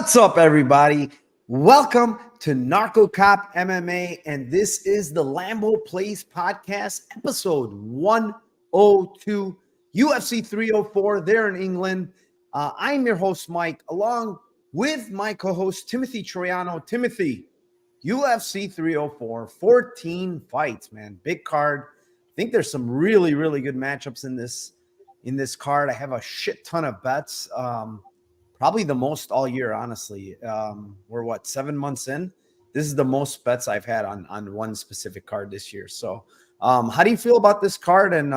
What's up, everybody? Welcome to Narco Cop MMA, and this is the Lambo Plays podcast, episode 102, UFC 304 there in England. I'm your host, Mike, along with my co-host, Timothy Troiano. Timothy, UFC 304, 14 fights, man. Big card. I think there's some really, really good matchups in this card. I have a shit ton of bets. Probably the most all year, honestly. We're 7 months in? This is the most bets I've had on one specific card this year. So how do you feel about this card? And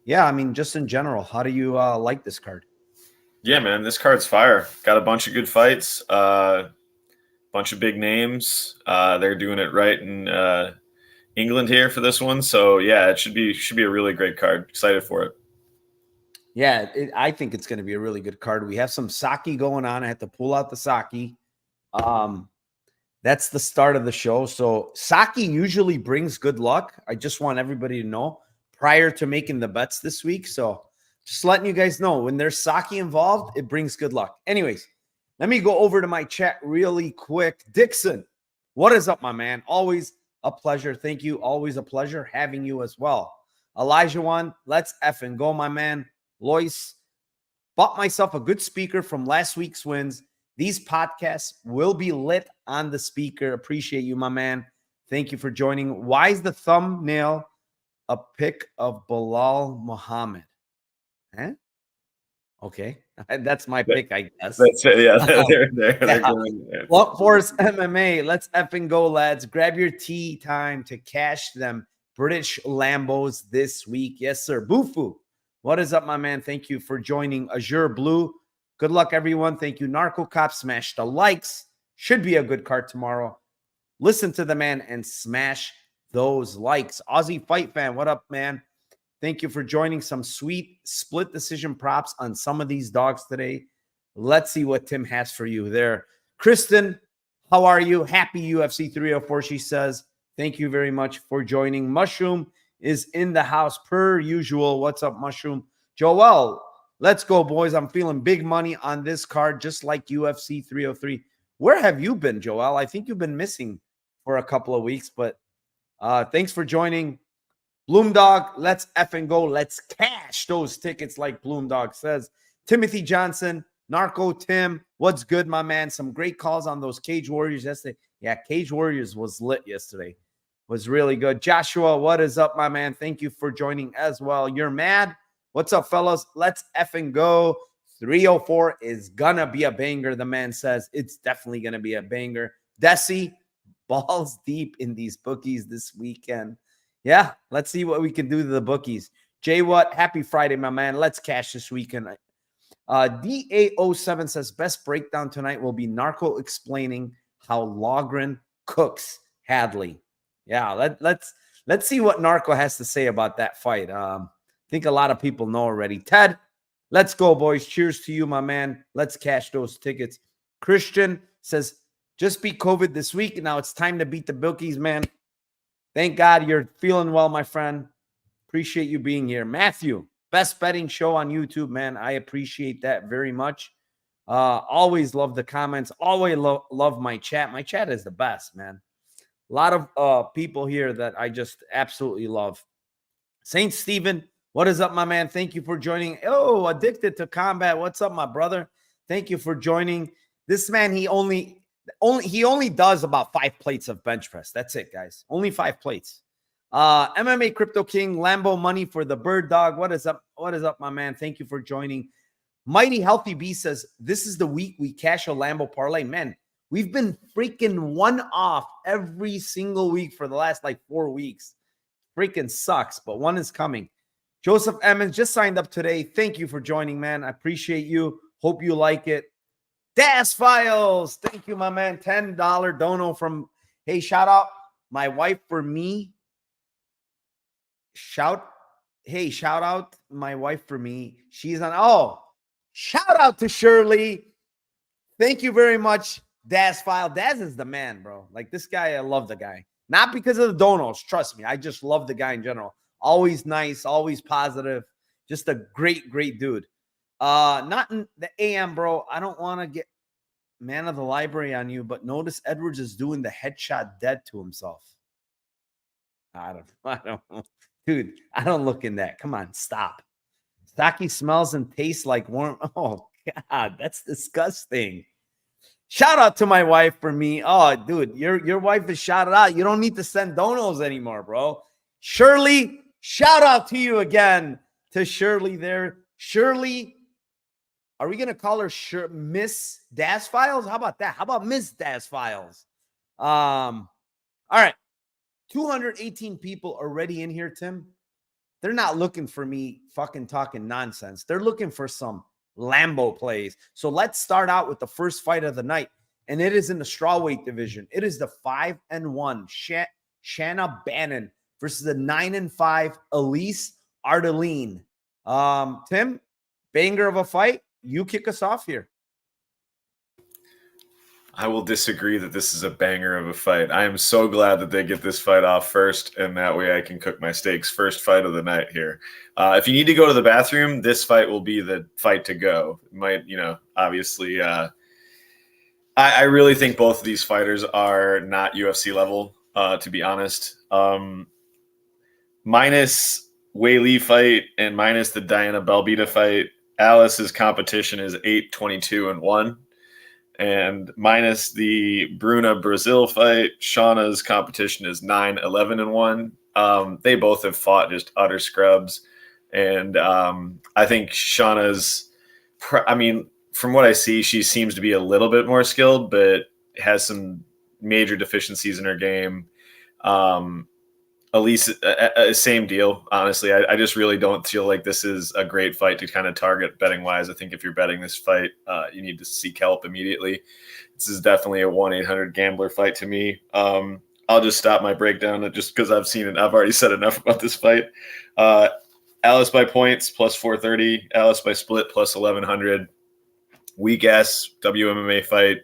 yeah, I mean, just in general, how do you like this card? Yeah, man, this card's fire. Got a bunch of good fights, bunch of big names. They're doing it right in England here for this one. So yeah, it should be a really great card. Excited for it. Yeah, I think it's going to be a really good card. We have some sake going on. I have to pull out the sake. That's the start of the show. So sake usually brings good luck. I just want everybody to know prior to making the bets this week. So just letting you guys know, when there's sake involved, it brings good luck. Anyways, let me go over to my chat really quick. Dixon, what is up, my man? Always a pleasure. Thank you. Always a pleasure having you as well. Elijah one, let's effing go, my man. Lois, bought myself a good speaker from last week's wins. These podcasts will be lit on the speaker. Appreciate you, my man. Thank you for joining. Why is the thumbnail a pic of Bilal Muhammad? Huh? Okay. That's my pick, I guess. That's it. Yeah, they're going there. Blunt Force MMA. Let's effing go, lads. Grab your tea time to cash them British Lambos this week. Yes, sir. Bufu. What is up, my man? Thank you for joining Azure Blue. Good luck, everyone. Thank you. Narco Cop, smash the likes. Should be a good card tomorrow. Listen to the man and smash those likes. Aussie Fight Fan, what up, man? Thank you for joining. Some sweet split decision props on some of these dogs today. Let's see what Tim has for you there. Kristen, how are you? Happy UFC 304, she says. Thank you very much for joining. Mushroom is in the house per usual. What's up, Mushroom? Joel, let's go, boys. I'm feeling big money on this card, just like UFC 303. Where have you been, Joel? I think you've been missing for a couple of weeks, but thanks for joining. Bloomdog, let's effing go. Let's cash those tickets, like Bloomdog says. Timothy Johnson, Narco Tim, what's good, my man? Some great calls on those Cage Warriors yesterday. Yeah, Cage Warriors was lit yesterday. Was really good. Joshua, what is up, my man? Thank you for joining as well. You're mad? What's up, fellas? Let's effing go. 304 is gonna be a banger, the man says. It's definitely gonna be a banger. Desi, balls deep in these bookies this weekend. Yeah, let's see what we can do to the bookies. Jay Watt, happy Friday, my man. Let's cash this weekend. DA07 says, best breakdown tonight will be Narco explaining how Loughran cooks Hadley. Yeah, let's see what Narco has to say about that fight. I think a lot of people know already. Ted, let's go, boys. Cheers to you, my man. Let's cash those tickets. Christian says, just beat COVID this week. Now it's time to beat the bookies, man. Thank God you're feeling well, my friend. Appreciate you being here. Matthew, best betting show on YouTube, man. I appreciate that very much. Always love the comments. Always love my chat. My chat is the best, man. A lot of people here that I just absolutely love. Saint Stephen, what is up, my man? Thank you for joining. Oh, Addicted to Combat. What's up, my brother? Thank you for joining. This man, he only does about 5 plates of bench press. That's it, guys. Only 5 plates. MMA Crypto King, Lambo money for the bird dog. What is up? What is up, my man? Thank you for joining. Mighty Healthy B says, this is the week we cash a Lambo parlay. Man, we've been freaking one off every single week for the last 4 weeks. Freaking sucks, but one is coming. Joseph Emmons just signed up today. Thank you for joining, man. I appreciate you. Hope you like it. Das Files. Thank you, my man. $10 dono from, hey, shout out my wife for me. Shout out my wife for me. She's on, shout out to Shirley. Thank you very much. Daz File. Daz is the man, bro. Like, this guy, I love the guy. Not because of the donos, trust me. I just love the guy in general. Always nice, always positive. Just a great, great dude. Not in the AM, bro. I don't want to get man of the library on you, but notice Edwards is doing the headshot dead to himself. I don't know. Dude, I don't look in that. Come on, stop. Saki smells and tastes like warm. Oh, God, that's disgusting. Shout out to my wife for me. Oh, dude, your wife is shouted out. You don't need to send donos anymore, bro. Shirley, shout out to you again, to Shirley there. Shirley, are we going to call her Miss Das Files? How about that? How about Miss Das Files? All right. 218 people already in here, Tim. They're not looking for me fucking talking nonsense. They're looking for some Lambo plays. So let's start out with the first fight of the night, and it is in the strawweight division. It is the 5-1 Shanna Bannon versus the 9-5 Elise Ardeline. Tim, banger of a fight. You kick us off here. I will disagree that this is a banger of a fight. I am so glad that they get this fight off first, and that way I can cook my steaks. First fight of the night here. If you need to go to the bathroom, this fight will be the fight to go. It might, obviously, I really think both of these fighters are not UFC level, to be honest. Minus Weili fight and minus the Diana Belbita fight, Alice's competition is 8-22-1. And minus the Bruna Brazil fight, Shauna's competition is 9-11-1. They both have fought just utter scrubs. And I think Shauna's, from what I see, she seems to be a little bit more skilled, but has some major deficiencies in her game. Elise, same deal, honestly. I just really don't feel like this is a great fight to kind of target betting-wise. I think if you're betting this fight, you need to seek help immediately. This is definitely a 1-800-GAMBLER fight to me. I'll just stop my breakdown just because I've seen it. I've already said enough about this fight. Alice by points, plus 430. Alice by split, plus 1,100. Weak-ass WMMA fight.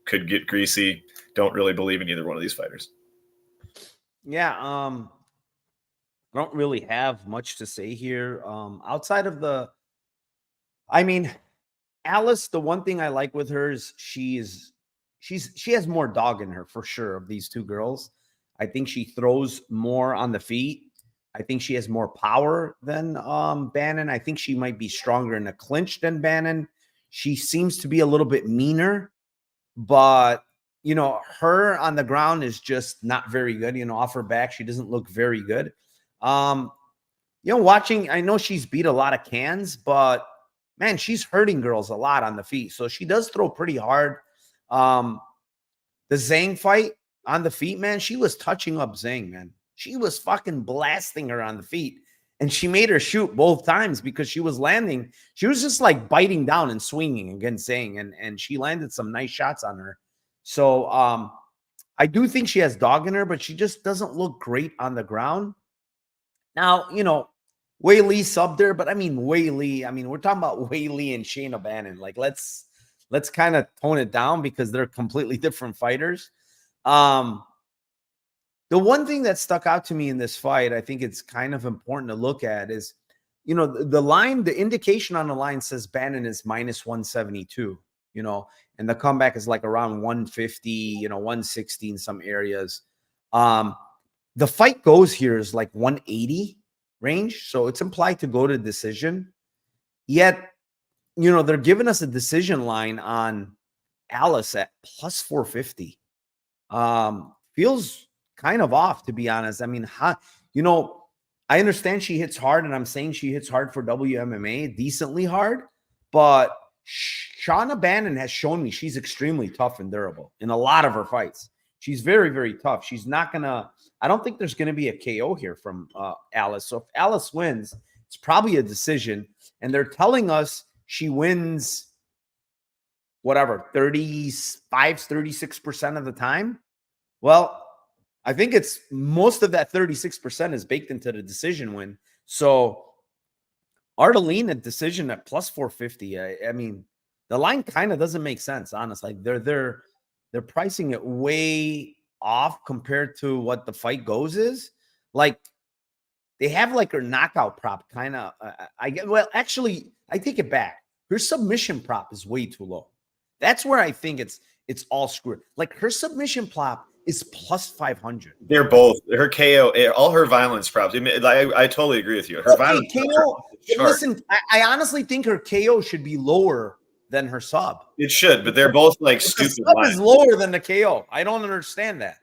Could get greasy. Don't really believe in either one of these fighters. Yeah, I don't really have much to say here. Outside of Alice, the one thing I like with her is she has more dog in her for sure of these two girls. I think she throws more on the feet. I think she has more power than Bannon. I think she might be stronger in a clinch than Bannon. She seems to be a little bit meaner, but her on the ground is just not very good. Off her back, she doesn't look very good. Watching, I know she's beat a lot of cans, but man, she's hurting girls a lot on the feet. So she does throw pretty hard. The Zhang fight on the feet, man, she was touching up Zhang, man. She was fucking blasting her on the feet. And she made her shoot both times because she was landing. She was just like biting down and swinging against Zhang. And she landed some nice shots on her. So I do think she has dog in her, but she just doesn't look great on the ground. Now, Weili subbed her, but Weili, we're talking about Weili and Shayna Bannon. Like, let's kind of tone it down because they're completely different fighters. The one thing that stuck out to me in this fight, I think it's kind of important to look at is, the line, the indication on the line says Bannon is minus 172, and the comeback is like around 150, 160 in some areas. The fight goes here is like 180 range. So it's implied to go to decision. Yet, they're giving us a decision line on Alice at plus 450. Feels kind of off, to be honest. I understand she hits hard, and I'm saying she hits hard for WMMA, decently hard, but Shayna Bannon has shown me she's extremely tough and durable in a lot of her fights. She's very, very tough. She's not going to, I don't think there's going to be a KO here from Alice. So if Alice wins, it's probably a decision. And they're telling us she wins, 36% of the time. Well, I think it's most of that 36% is baked into the decision win. So Ardeline at decision at plus 450. The line kind of doesn't make sense, honestly. They're pricing it way off compared to what the fight goes is. Like, they have like her knockout prop kind of. I take it back. Her submission prop is way too low. That's where I think it's all screwed. Like her submission plot is plus 500. They're both her KO, all her violence props. I totally agree with you. Her violence KO. Listen, I honestly think her KO should be lower than her sub. It should, but they're both like stupid. The sub is lower than the KO. I don't understand that.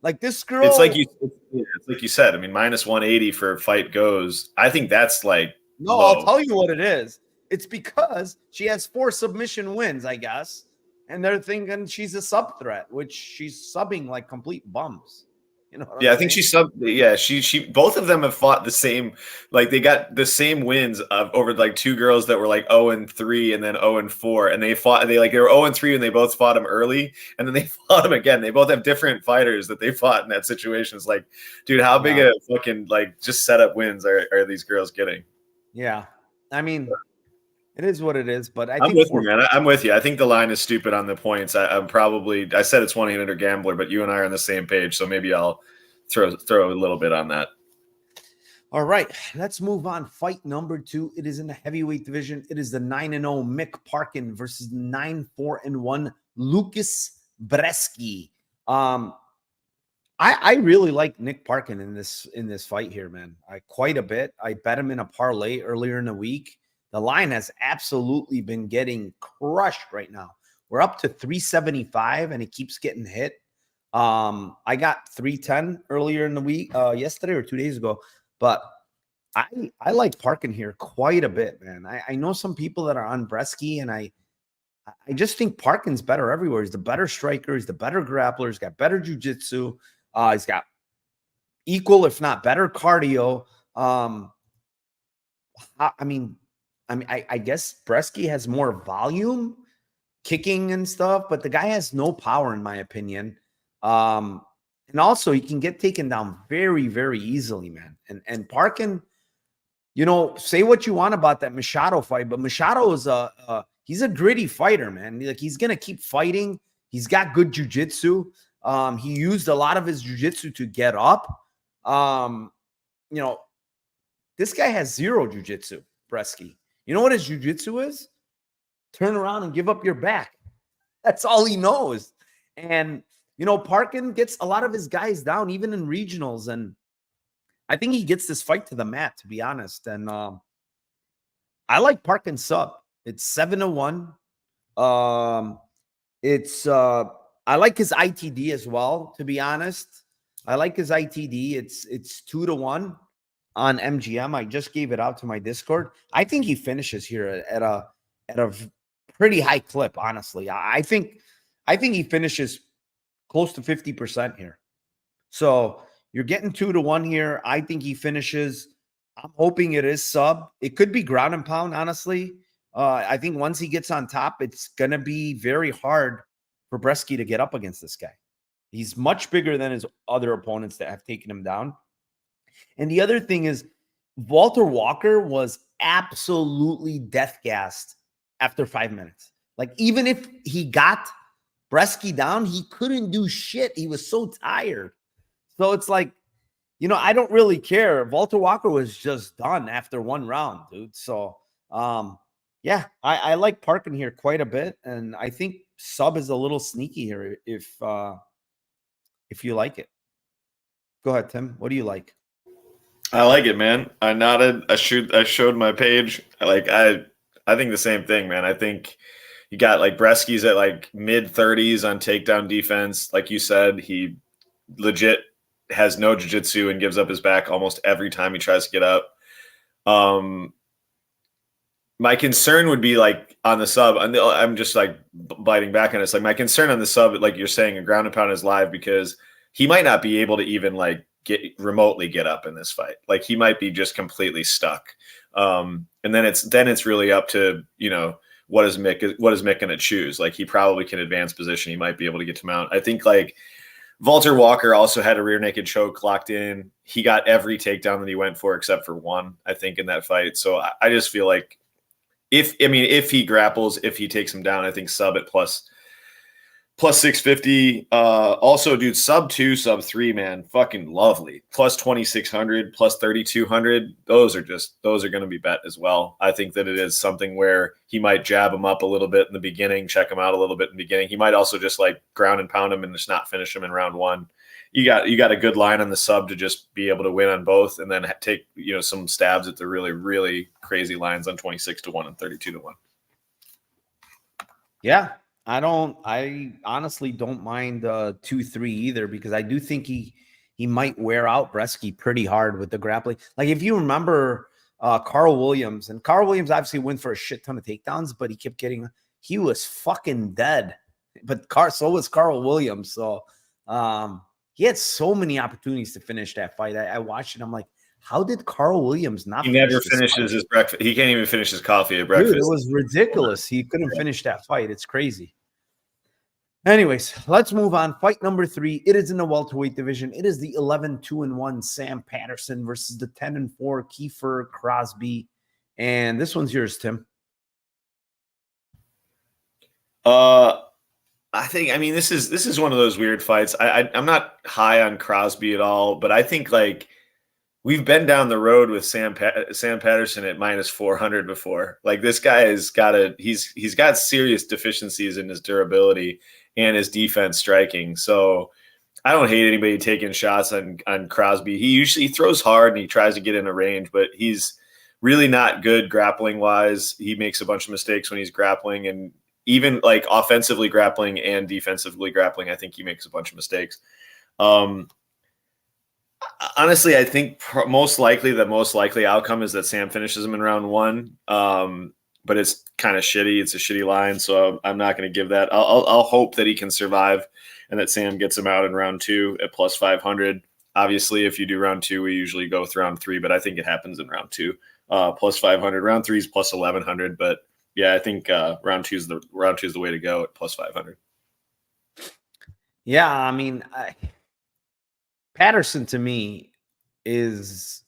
Like this girl, it's like you said. I mean, minus 180 for fight goes. I think that's like no. low. I'll tell you what it is. It's because she has 4 submission wins, I guess, and they're thinking she's a sub threat, which she's subbing like complete bums. You know I think she subbed. Yeah, she both of them have fought the same. Like they got the same wins of over like 2 girls that were like 0-3 and then 0-4, and they were 0-3 and they both fought them early, and then they fought them again. They both have different fighters that they fought in that situation. It's like, dude, how big a fucking like just setup wins are these girls getting? Yeah, I mean, it is what it is. But I'm with you, man. I'm with you. I think the line is stupid on the points. I said it's 1-800 gambler, but you and I are on the same page, so maybe I'll throw a little bit on that. All right, let's move on. Fight number 2. It is in the heavyweight division. It is the 9-0 Mick Parkin versus 9-4-1 Lucas Breesy. I really like Nick Parkin in this fight here, man. Quite a bit. I bet him in a parlay earlier in the week. The line has absolutely been getting crushed right now. We're up to 375 and it keeps getting hit. I got 310 earlier in the week, yesterday or 2 days ago, but I like Parkin here quite a bit, man. I know some people that are on Breesy, and I just think Parkin's better everywhere. He's the better striker. He's the better grappler. He's got better jiu-jitsu. He's got equal, if not better, cardio. I guess Breesy has more volume, kicking and stuff, but the guy has no power, in my opinion. And also he can get taken down very, very easily, man. And Parkin, you know, say what you want about that Machado fight, but Machado is he's a gritty fighter, man. Like he's gonna keep fighting. He's got good jiu-jitsu. He used a lot of his jiu-jitsu to get up. This guy has zero jiu-jitsu, Breesy. You know what his jiu-jitsu is? Turn around and give up your back. That's all he knows. And, you know, Parkin gets a lot of his guys down, even in regionals. And I think he gets this fight to the mat, to be honest. And I like Parkin sub. It's 7-1. I like his ITD as well, to be honest. I like his ITD. It's 2-1 on MGM. I just gave it out to my Discord. I think he finishes here at a pretty high clip, honestly. I think he finishes close to 50% here. So you're getting 2-1 here. I think he finishes. I'm hoping it is sub. It could be ground and pound, honestly. I think once he gets on top, it's going to be very hard for Breesy to get up against this guy. He's much bigger than his other opponents that have taken him down. And the other thing is, Walter Walker was absolutely death-gassed after 5 minutes. Like, even if he got Breesy down, he couldn't do shit. He was so tired. So it's like, you know, I don't really care. Walter Walker was just done after 1 round, dude. So, yeah, I like Parkin here quite a bit. And I think sub is a little sneaky here if you like it. Go ahead, Tim. What do you like? I like it, man. I nodded. I showed my page. I think the same thing, man. I think you got like Breesy's at like mid-30s on takedown defense. Like you said, he legit has no jiu-jitsu and gives up his back almost every time he tries to get up. My concern would be like on the sub. I'm just like biting back on it. It's like my concern on the sub, like you're saying, a ground and pound is live because he might not be able to even like remotely get up in this fight. Like he might be just completely stuck. And then it's really up to, you know, what is Mick going to choose? Like he probably can advance position. He might be able to get to mount. I think like Walter Walker also had a rear naked choke locked in. He got every takedown that he went for except for one, I think, in that fight. So I just feel like if he grapples, if he takes him down, I think sub at plus Plus 650. Also, dude, sub 2, sub 3, man. Fucking lovely. Plus 2,600, plus 3,200. Those are going to be bet as well. I think that it is something where he might jab him up a little bit in the beginning, check him out a little bit in the beginning. He might also just like ground and pound him and just not finish him in round one. You got a good line on the sub to just be able to win on both, and then take some stabs at the really, really crazy lines on 26-1 and 32-1. Yeah. I honestly don't mind 2-3 either, because I do think he might wear out Breesy pretty hard with the grappling. Like if you remember Carl Williams, and Carl Williams obviously went for a shit ton of takedowns, but he was fucking dead. But so was Carl Williams. So he had so many opportunities to finish that fight. I watched it. I'm like, how did Carl Williams not? He never finishes his breakfast. He can't even finish his coffee at breakfast. Dude, it was ridiculous. He couldn't finish that fight. It's crazy. Anyways, let's move on. Fight number 3. It is in the welterweight division. It is the 11-2-1 Sam Patterson versus the 10-4 Kiefer Crosby. And this one's yours, Tim. I mean, this is one of those weird fights. I'm not high on Crosby at all, but I think like we've been down the road with Sam Patterson at minus 400 before. Like this guy he's got serious deficiencies in his durability and his defense striking. So I don't hate anybody taking shots on Crosby. He usually throws hard and he tries to get in a range, but he's really not good grappling wise. He makes a bunch of mistakes when he's grappling, and even like offensively grappling and defensively grappling, I think he makes a bunch of mistakes. Honestly, I think the most likely outcome is that Sam finishes him in round 1. But it's kind of shitty. It's a shitty line, so I'm not going to give that. I'll hope that he can survive and that Sam gets him out in round 2 at plus 500. Obviously, if you do round 2, we usually go with round 3, but I think it happens in round 2. Plus 500. Round 3 is plus 1,100, but yeah, I think round 2 is the way to go at plus 500. Yeah, I mean, Patterson to me is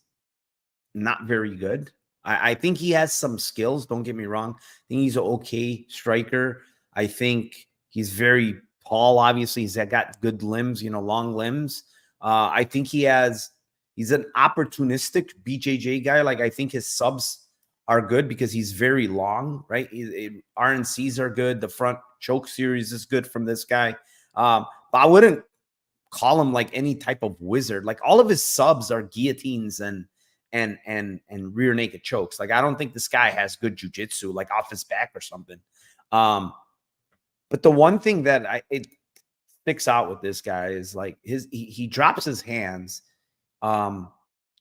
not very good. I think he has some skills. Don't get me wrong. I think he's an okay striker. I think he's very tall. Obviously, he's got good limbs, long limbs. I think he's an opportunistic BJJ guy. Like I think his subs are good because he's very long, right? RNCs are good. The front choke series is good from this guy. But I wouldn't call him like any type of wizard. Like all of his subs are guillotines and rear naked chokes. Like I don't think this guy has good jiu-jitsu, like off his back or something. But the one thing that it sticks out with this guy is like he drops his hands.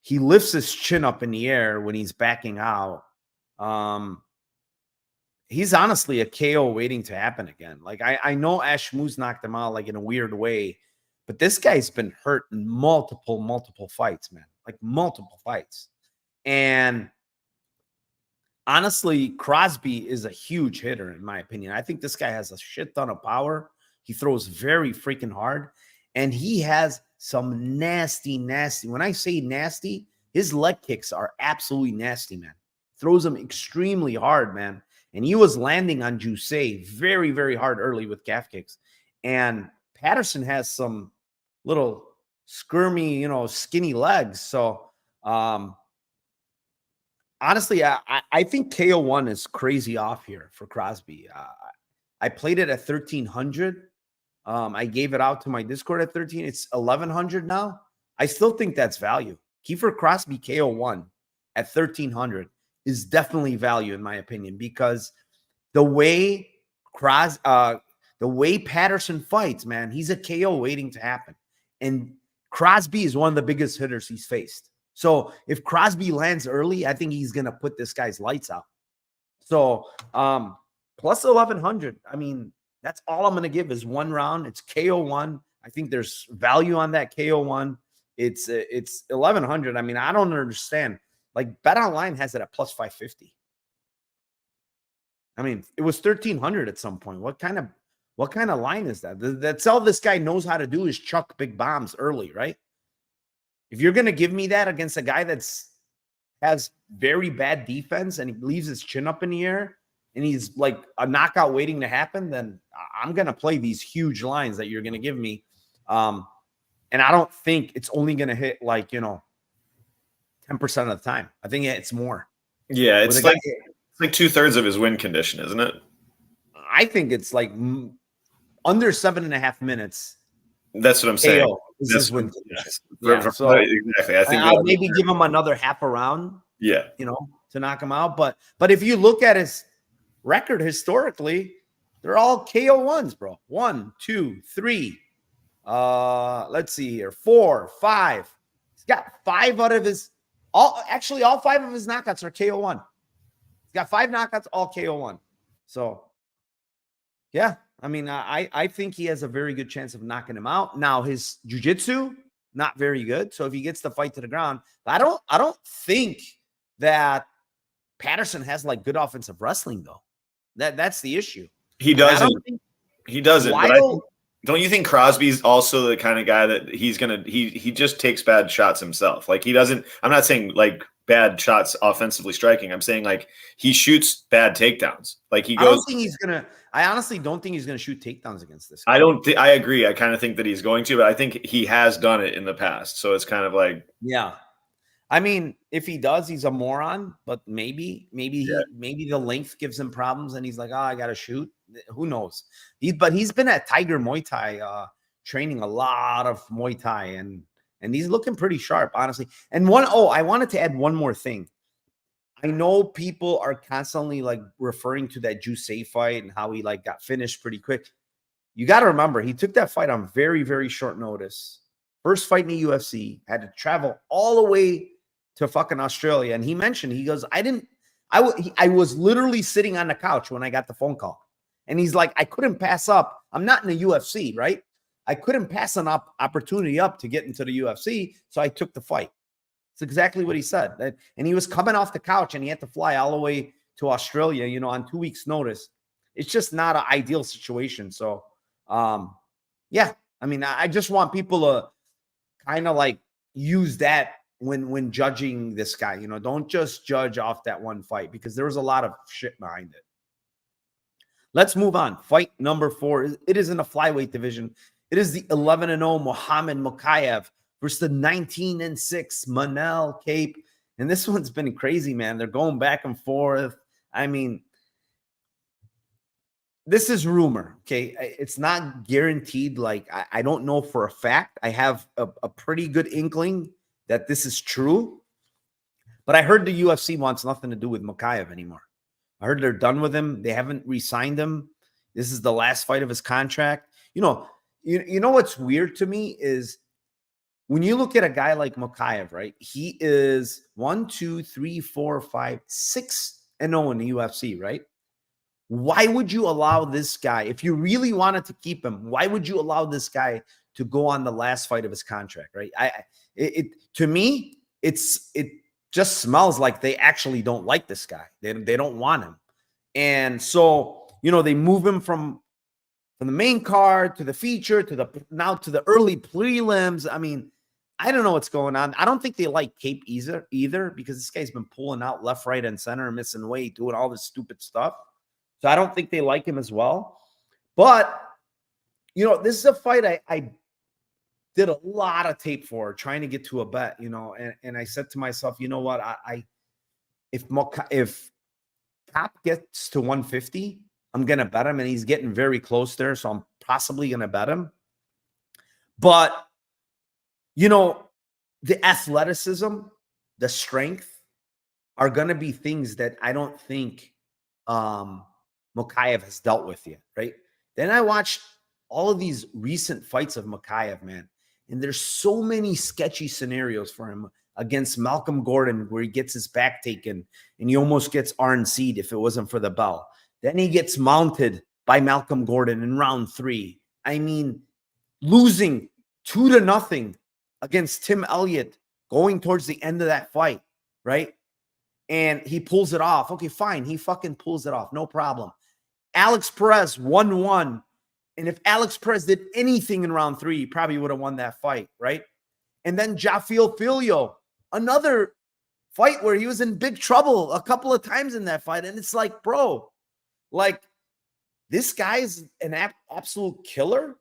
He lifts his chin up in the air when he's backing out. He's honestly a KO waiting to happen again. Like I know Ash Moose knocked him out like in a weird way, but this guy's been hurt in multiple fights, man. Like multiple fights. And honestly, Crosby is a huge hitter, in my opinion. I think this guy has a shit ton of power. He throws very freaking hard. And he has some nasty. When I say nasty, his leg kicks are absolutely nasty, man. Throws them extremely hard, man. And he was landing on Jusei very, very hard early with calf kicks. And Patterson has some little squirmy, skinny legs. So, honestly, I think KO1 is crazy off here for Crosby. I played it at 1,300. I gave it out to my Discord at 13. It's 1,100 now. I still think that's value. Kiefer Crosby KO1 at 1,300 is definitely value in my opinion, because the way Patterson fights, man, he's a KO waiting to happen. And Crosby is one of the biggest hitters he's faced. So if Crosby lands early, I think he's going to put this guy's lights out. So plus 1,100. I mean, that's all I'm going to give is one round. It's KO1. I think there's value on that KO1. It's 1,100. I mean, I don't understand. Like Bet Online has it at plus 550. I mean, it was 1,300 at some point. What kind of line is that? That's all this guy knows how to do is chuck big bombs early, right? If you're going to give me that against a guy has very bad defense and he leaves his chin up in the air, and he's like a knockout waiting to happen, then I'm going to play these huge lines that you're going to give me. And I don't think it's only going to hit like, 10% of the time. I think it's more. Yeah, it's like 2/3 of his win condition, isn't it? I think it's like under 7.5 minutes. That's what I'm saying. Is his win condition. So exactly. I think I'll maybe give him another half a round. Yeah, to knock him out. But if you look at his record historically, they're all KO ones, bro. 1, 2, 3. Let's see here. 4, 5. He's got 5 out of his all 5 of his knockouts are KO1. He's got 5 knockouts, all KO1. So yeah, I mean, I think he has a very good chance of knocking him out. Now his jiu-jitsu, not very good. So if he gets the fight to the ground, I don't think that Patterson has like good offensive wrestling though. That's the issue. He doesn't. But don't you think Crosby's also the kind of guy that he just takes bad shots himself? Like he doesn't. I'm not saying like bad shots offensively striking. I'm saying like he shoots bad takedowns. Like he goes. I honestly don't think he's gonna shoot takedowns against this guy. I agree. I kind of think that he's going to, but I think he has done it in the past. So it's kind of like yeah. I mean, if he does, he's a moron. But maybe the length gives him problems, and he's like, I gotta shoot. Who knows? He's been at Tiger Muay Thai, training a lot of Muay Thai, and he's looking pretty sharp, honestly. And I wanted to add one more thing. I know people are constantly like referring to that Juicy fight and how he like got finished pretty quick. You got to remember, he took that fight on very, very short notice. First fight in the UFC, had to travel all the way to fucking Australia. And he mentioned, he goes, I was literally sitting on the couch when I got the phone call. And he's like, I couldn't pass up. I'm not in the UFC, right? I couldn't pass an opportunity up to get into the UFC. So I took the fight. It's exactly what he said. And he was coming off the couch and he had to fly all the way to Australia, on 2 weeks' notice. It's just not an ideal situation. So, yeah, I mean, I just want people to kind of like use that when judging this guy. Don't just judge off that one fight because there was a lot of shit behind it. Let's move on. Fight number 4. It is in the flyweight division. It is the 11-0 Muhammad Mokaev versus the 19-6 Manel Kape. And this one's been crazy, man. They're going back and forth. I mean, this is rumor, okay? It's not guaranteed. Like, I don't know for a fact. I have a pretty good inkling that this is true. But I heard the UFC wants nothing to do with Mokaev anymore. I heard they're done with him. They haven't re-signed him. This is the last fight of his contract. You know what's weird to me is when you look at a guy like Mokaev, right? He is 1, 2, 3, 4, 5, 6-0 in the UFC, right? Why would you allow this guy, if you really wanted to keep him, why would you allow this guy to go on the last fight of his contract, right? To me, it just smells like they actually don't like this guy. They don't want him. And so, they move him from the main card to the feature now to the early prelims. I mean, I don't know what's going on. I don't think they like Kape either because this guy's been pulling out left, right, and center, missing weight, doing all this stupid stuff. So I don't think they like him as well. But, this is a fight I did a lot of tape for, trying to get to a bet, and I said to myself, you know what? If Kape gets to 150, I'm going to bet him, and he's getting very close there, so I'm possibly going to bet him. But, the athleticism, the strength are going to be things that I don't think Mokaev has dealt with yet, right? Then I watched all of these recent fights of Mokaev, man, and there's so many sketchy scenarios for him against Malcolm Gordon where he gets his back taken and he almost gets RNC'd if it wasn't for the bell. Then he gets mounted by Malcolm Gordon in round 3. I mean, losing 2-0 against Tim Elliott going towards the end of that fight, right? And he pulls it off. Okay, fine. He fucking pulls it off. No problem. Alex Perez 1-1. And if Alex Perez did anything in round 3, he probably would have won that fight, right? And then Jafiel Filho, another fight where he was in big trouble a couple of times in that fight. And it's like, bro, Like, this guy's an absolute killer.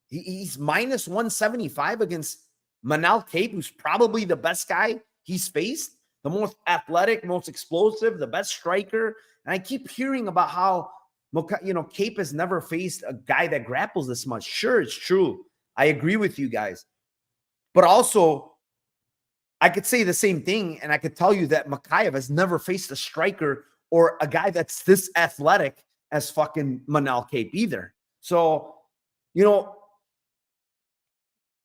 He's minus 175 against Manal Kape, who's probably the best guy he's faced, the most athletic, most explosive, the best striker. And I keep hearing about how, Kape has never faced a guy that grapples this much. Sure, it's true. I agree with you guys. But also, I could say the same thing, and I could tell you that Mokaev has never faced a striker or a guy that's this athletic as fucking Manal Kape either. So,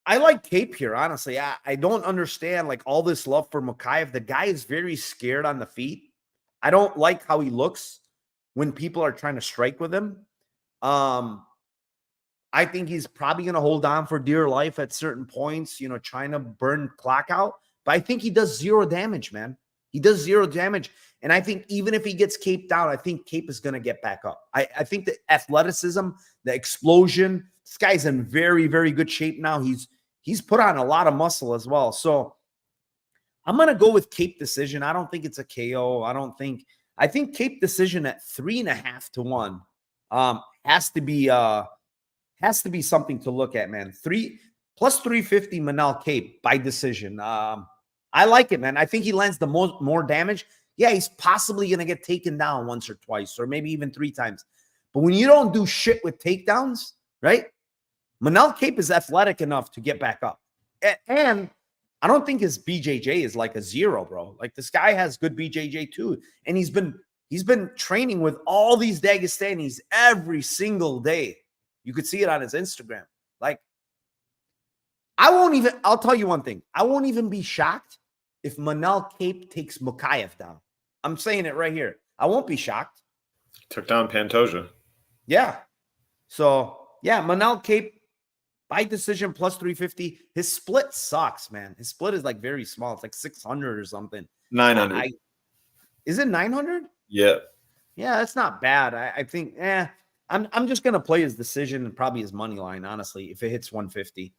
I like Kape here, honestly. I don't understand like all this love for Mokaev. The guy is very scared on the feet. I don't like how he looks when people are trying to strike with him. I think he's probably going to hold on for dear life at certain points, trying to burn clock out. But I think he does zero damage, man. He does zero damage. And I think even if he gets Kape down, I think Kape is going to get back up. I think the athleticism, the explosion, this guy's in very, very good shape now. He's put on a lot of muscle as well. So I'm going to go with Kape decision. I don't think it's a KO. I think Kape decision at 3.5 to 1 has to be something to look at, man. Plus 350 Manal Kape by decision. I like it, man. I think he lands the more damage. Yeah, he's possibly going to get taken down once or twice, or maybe even 3 times. But when you don't do shit with takedowns, right? Manal Kape is athletic enough to get back up. And I don't think his BJJ is like a 0, bro. Like, this guy has good BJJ too. And he's been training with all these Dagestanis every single day. You could see it on his Instagram. Like, I'll tell you one thing. I won't even be shocked if Manal Kape takes Mokaev down. I'm saying it right here. I won't be shocked. Took down Pantoja. Yeah. So, yeah, Manal Kape by decision plus 350. His split sucks, man. His split is like very small. It's like 600 or something. 900. Is it 900? Yeah. Yeah, that's not bad. I think, I'm just going to play his decision and probably his money line, honestly, if it hits 150.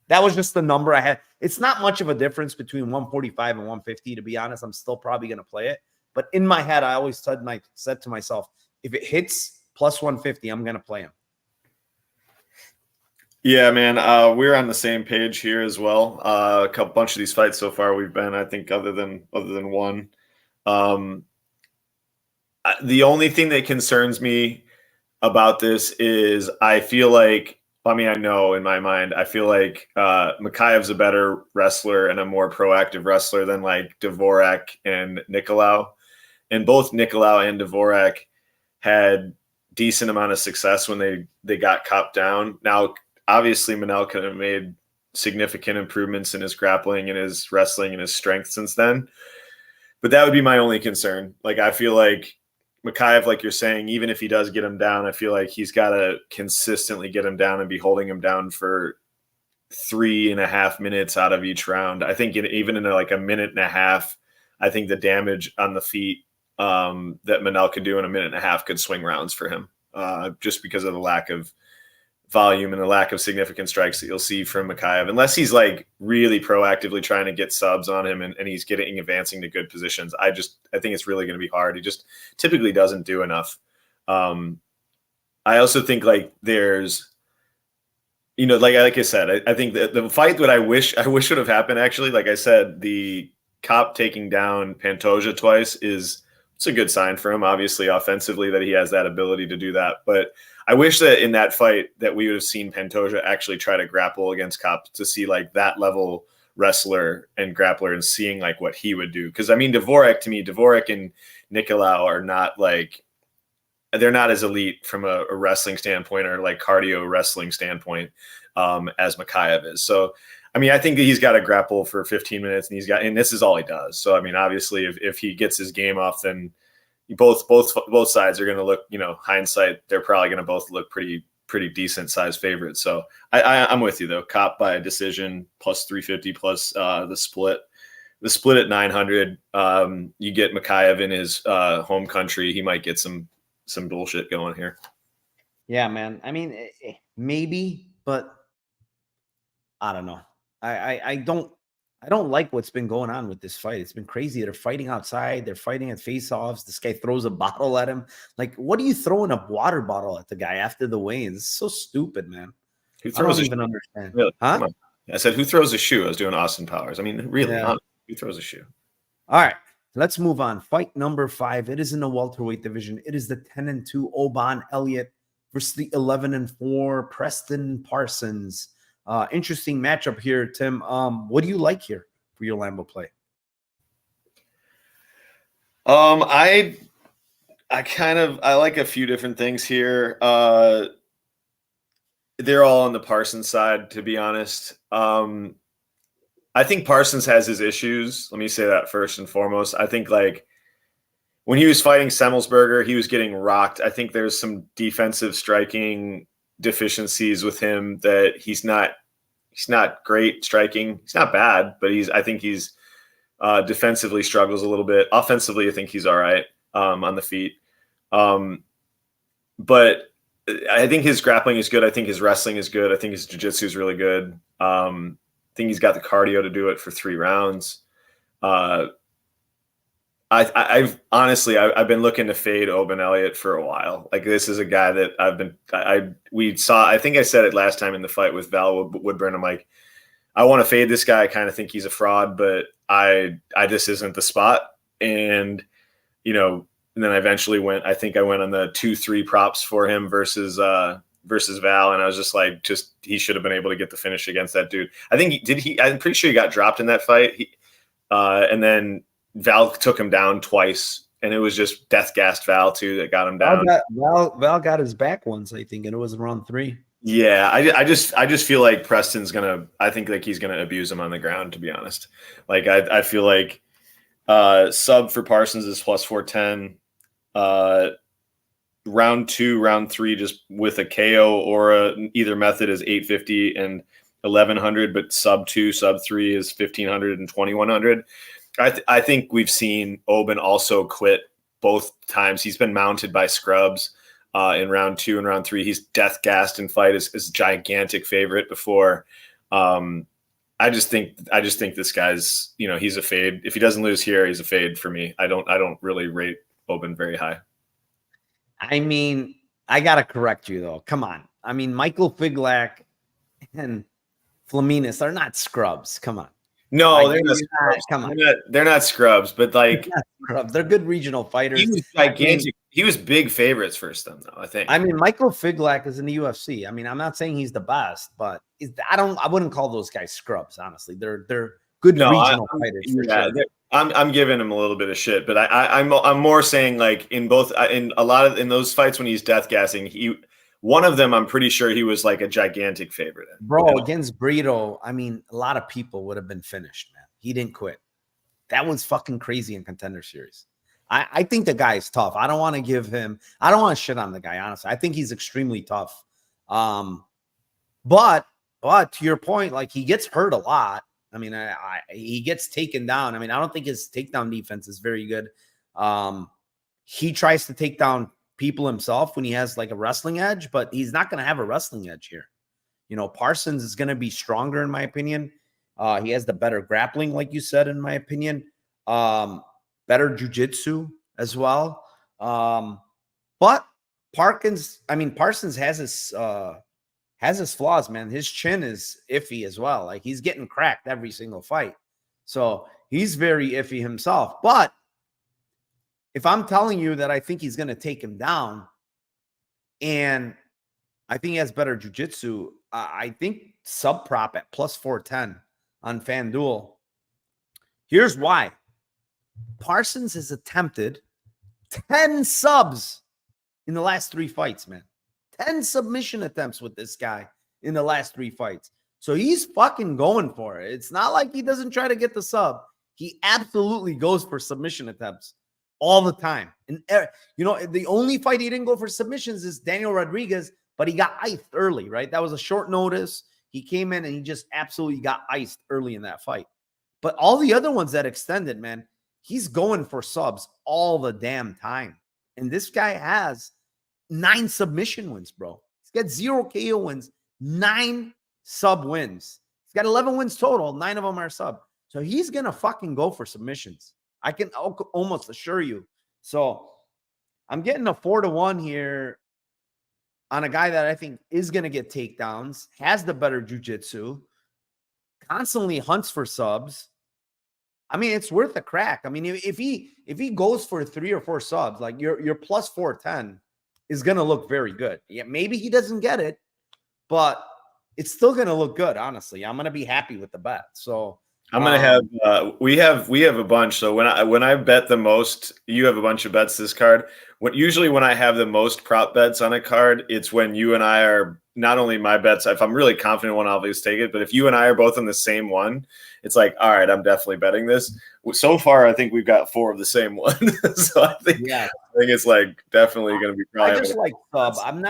That was just the number I had. It's not much of a difference between 145 and 150, to be honest. I'm still probably going to play it. But in my head, I always said to myself, if it hits plus 150, I'm going to play him. Yeah, man. We're on the same bunch here as well. A bunch of these fights so far we've been, I think, other than one. The only thing that concerns me about this is I feel like, I know in my mind, I feel like Mokaev's a better wrestler and a more proactive wrestler than like Dvorak and Nicolau. And both Nicolau and Dvorak had decent amount of success when they got Kape down. Now, obviously, Manel could have made significant improvements in his grappling and his wrestling and his strength since then. But that would be my only concern. Like, I feel like Mokaev, like you're saying, even if he does get him down, I feel like he's got to consistently get him down and be holding him down for 3.5 minutes out of each round. I think even in like a minute and a half, I think the damage on the feet that Manel could do in a minute and a half could swing rounds for him, just because of the lack of volume and the lack of significant strikes that you'll see from Mokaev, unless he's like really proactively trying to get subs on him and he's advancing to good positions. I think it's really going to be hard. He just typically doesn't do enough. I also think like there's, like I said, I think that the fight that I wish would have happened, actually, like I said, the Kape taking down Pantoja twice it's a good sign for him, obviously, offensively, that he has that ability to do that. But I wish that in that fight that we would have seen Pantoja actually try to grapple against Kape to see like that level wrestler and grappler and seeing like what he would do. Because Dvorak and Nicolau are not like, they're not as elite from a wrestling standpoint or like cardio wrestling standpoint as Mokaev is. So, I think that he's got to grapple for 15 minutes and this is all he does. So, obviously if he gets his game off, then both sides are going to look, hindsight, they're probably going to both look pretty decent size favorites. So I'm with you though. Kape by decision plus 350 plus the split at 900. You get Mokaev in his home country. He might get some bullshit going here. Yeah, man. Maybe, but I don't know. I don't I don't like what's been going on with this fight. It's been crazy. They're fighting outside. They're fighting at face-offs. This guy throws a bottle at him. Like, what are you throwing a water bottle at the guy after the weigh-in? It's so stupid, man. Who I don't throws a even shoe? understand. Really? Huh? Come on. I said, who throws a shoe? I was doing Austin Powers. I mean, really, Yeah. honestly, who throws a shoe? All right, let's move on. Fight number 5. It is in the welterweight division. It is the 10-2 Oban Elliott versus the 11-4 Preston Parsons. Interesting matchup here, Tim. What do you like here for your Lambo play? I like a few different things here. They're all on the Parsons side, to be honest. I think Parsons has his issues. Let me say that first and foremost. I think like when he was fighting Semmelsberger, he was getting rocked. I think there's some defensive striking deficiencies with him that he's not great striking. He's not bad, but I think he's defensively struggles a little bit. Offensively, I think he's all right on the feet. But I think his grappling is good. I think his wrestling is good. I think his jiu-jitsu is really good. I think he's got the cardio to do it for 3 rounds. I've honestly been looking to fade Oban Elliott for a while. Like, this is a guy that we saw. I think I said it last time in the fight with Val Woodburn. I'm like, I want to fade this guy. I kind of think he's a fraud, but I this isn't the spot. And and then I eventually went. I think I went on the 2-3 props for him versus Val, and I was just like, he should have been able to get the finish against that dude. I think I'm pretty sure he got dropped in that fight. And then Val took him down twice, and it was just death gassed Val too that got him down. Val got his back once, I think, and it was round 3. Yeah, I just feel like Preston's gonna. I think like he's gonna abuse him on the ground. To be honest, like I feel like sub for Parsons is plus 410. Round 2, round 3, just with a KO or either method is 850 and 1100, but sub 2, sub 3 is 1500 and 2100. I think we've seen Oban also quit both times. He's been mounted by scrubs in round 2 and round 3. He's death gassed in fight as gigantic favorite before. I just think this guy's, he's a fade. If he doesn't lose here, he's a fade for me. I don't really rate Oban very high. I mean, I gotta correct you though. Come on. I mean, Michael Figlak and Flaminis are not scrubs. Come on. No, they're not scrubs. Come on. They're not scrubs, but like they're good regional fighters. He was gigantic. He was big favorites versus them, though, I think. I mean, Michael Figlak is in the UFC. I mean, I'm not saying he's the best, but I wouldn't call those guys scrubs, honestly. They're good regional fighters. Yeah, sure. I'm giving him a little bit of shit, but I'm more saying like in those fights when he's death gassing, one of them I'm pretty sure he was like a gigantic favorite in. Bro, against Brito, I mean, a lot of people would have been finished, man. He didn't quit. That was fucking crazy in Contender Series. I think the guy is tough. I don't want to shit on the guy, honestly. I think he's extremely tough. But to your point, like, he gets hurt a lot. I mean, he gets taken down. I mean, I don't think his takedown defense is very good. He tries to take down people himself when he has like a wrestling edge, but he's not going to have a wrestling edge here. Parsons is going to be stronger, in my opinion. He has the better grappling, like you said, in my opinion. Better jiu-jitsu as well. But Parsons has his flaws, man. His chin is iffy as well. Like, he's getting cracked every single fight. So he's very iffy himself. But if I'm telling you that I think he's going to take him down and I think he has better jiu-jitsu, I think sub prop at plus 410 on FanDuel. Here's why. Parsons has attempted 10 subs in the last 3 fights, man. 10 submission attempts with this guy in the last 3 fights. So he's fucking going for it. It's not like he doesn't try to get the sub. He absolutely goes for submission attempts all the time. And the only fight he didn't go for submissions is Daniel Rodriguez, but he got iced early, right? That was a short notice. He came in and he just absolutely got iced early in that fight. But all the other ones that extended, man, he's going for subs all the damn time. And this guy has 9 submission wins, bro. He's got 0 KO wins, 9 sub wins. He's got 11 wins total. 9 of them are sub. So he's going to fucking go for submissions. I can almost assure you. So I'm getting a 4-1 here on a guy that I think is going to get takedowns, has the better jiu-jitsu, constantly hunts for subs. I mean, it's worth a crack. I mean, if he goes for 3 or 4 subs, like your plus 410 is going to look very good. Yeah, maybe he doesn't get it, but it's still going to look good. Honestly, I'm going to be happy with the bet. So I'm gonna have we have a bunch. So when I bet the most, you have a bunch of bets this card. Usually when I have the most prop bets on a card, it's when you and I are not only my bets. If I'm really confident one, I'll always take it. But if you and I are both on the same one, it's like, all right, I'm definitely betting this. So far, I think we've got 4 of the same one. So I think it's like definitely going to be. I just like sub. I'm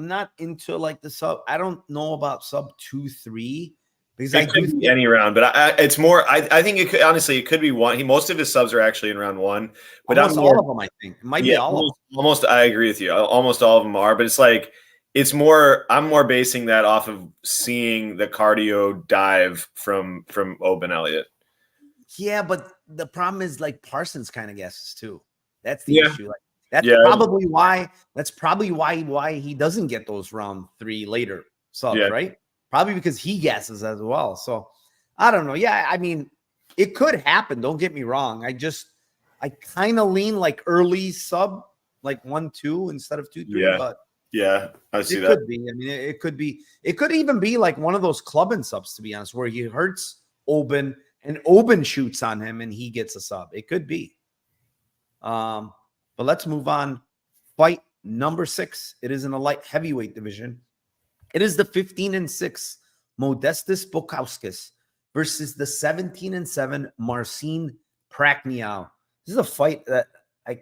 not into like the sub. I don't know about sub 2-3. Because it could be any round, but it's more. I think it could honestly. It could be one. Most of his subs are actually in round 1, but almost all of them. I think it might be all of them. Almost, I agree with you. Almost all of them are, but it's like it's more. I'm more basing that off of seeing the cardio dive from Oben Elliott. Yeah, but the problem is like Parsons kind of guesses too. That's the issue. Like that's probably why. That's probably why he doesn't get those round 3 later subs, right? Probably because he guesses as well. So I don't know. Yeah, I mean, it could happen. Don't get me wrong. I kind of lean like early sub, like 1-2 instead of 2-3. Yeah. But I see it that. Could be. I mean, it could be. It could even be like one of those clubbing subs, to be honest, where he hurts Oben and Oben shoots on him and he gets a sub. It could be. But let's move on. Fight number 6. It is in the light heavyweight division. It is the 15-6 Modestas Baukus versus the 17-7 Marcin Prachnio. This is a fight that I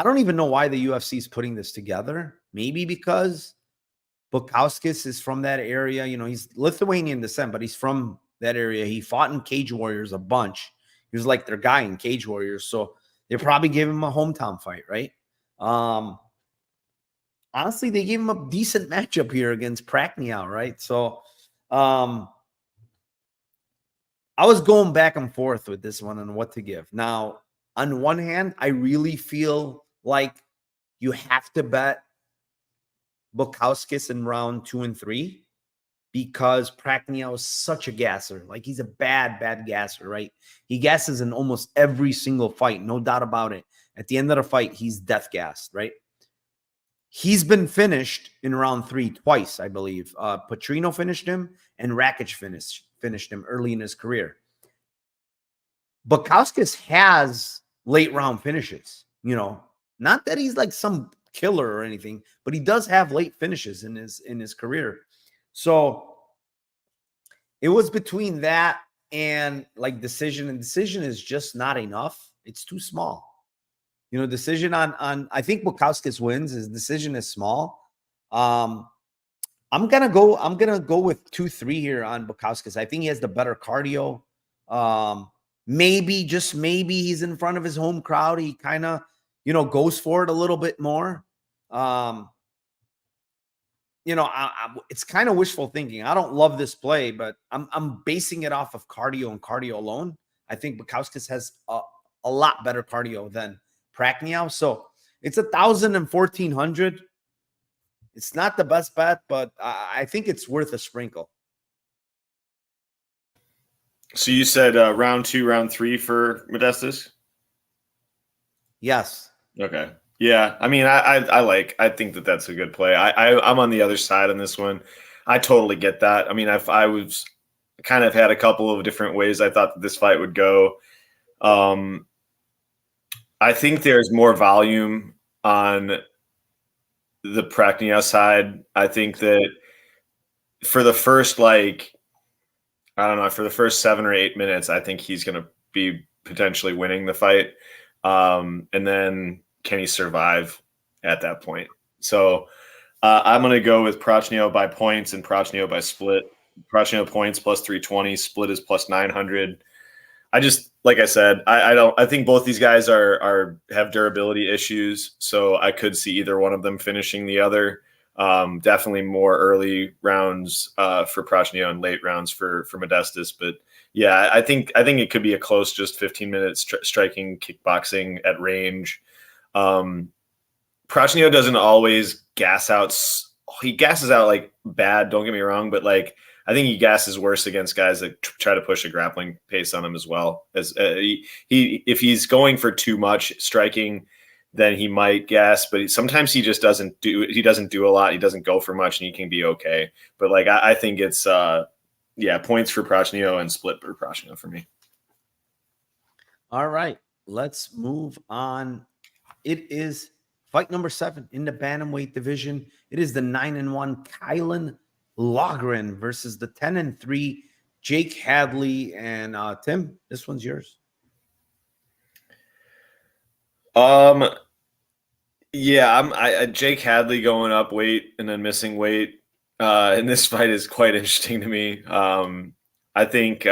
don't even know why the UFC is putting this together. Maybe because Baukus is from that area. You know, he's Lithuanian descent, but he's from that area. He fought in Cage Warriors a bunch. He was like their guy in Cage Warriors. So they probably gave him a hometown fight, right? Honestly, they gave him a decent matchup here against Prachnio, right? So I was going back and forth with this one on what to give. Now, on one hand, I really feel like you have to bet Baukus in round 2 and 3 because Prachnio is such a gasser. Like he's a bad gasser, right? He gasses in almost every single fight, no doubt about it. At the end of the fight, he's death gassed, right? He's been finished in round 3 twice, I believe. Petrino finished him and Rakic finished him early in his career. Baukus has late round finishes, you know, not that he's like some killer or anything, but he does have late finishes in his career. So it was between that and like decision, and decision is just not enough. It's too small. You know, decision on I think Baukus wins. His decision is small. I'm gonna go with 2-3 here on Baukus. I think he has the better cardio. Maybe, just maybe, he's in front of his home crowd. He kind of, you know, goes for it a little bit more. You know, it's kind of wishful thinking. I don't love this play, but I'm basing it off of cardio and cardio alone. I think Baukus has a lot better cardio than Prachnio. So it's 1,000 and 1,400. It's not the best bet, but I think it's worth a sprinkle. So you said round 2, round 3 for Modestas? Yes. Okay. Yeah. I mean, I think that's a good play. I'm on the other side on this one. I totally get that. I mean, I was kind of had a couple of different ways I thought that this fight would go. I think there's more volume on the Prachnio side. I think that for the first, for the first 7 or 8 minutes, I think he's going to be potentially winning the fight. And then can he survive at that point? So I'm going to go with Prachnio by points and Prachnio by split. Prachnio points plus 320, split is plus 900. I just, like I said, I think both these guys have durability issues, so I could see either one of them finishing the other. Definitely more early rounds for Prachnio and late rounds for Modestas. But yeah, I think it could be a close, just 15 minutes striking kickboxing at range. Prachnio doesn't always gas out. He gasses out like bad. Don't get me wrong, but like I think he gasses worse against guys that try to push a grappling pace on him as well. As he if he's going for too much striking, then he might gas. But sometimes he just doesn't do. He doesn't do a lot. He doesn't go for much, and he can be okay. But like I think it's points for Prachnio and split for Prachnio for me. All right, let's move on. It is fight number 7 in the bantamweight division. It is the 9-1 Kylan Loughran versus the 10-3 Jake Hadley. And Tim, this one's yours. Yeah, Jake Hadley going up weight and then missing weight in this fight is quite interesting to me. I think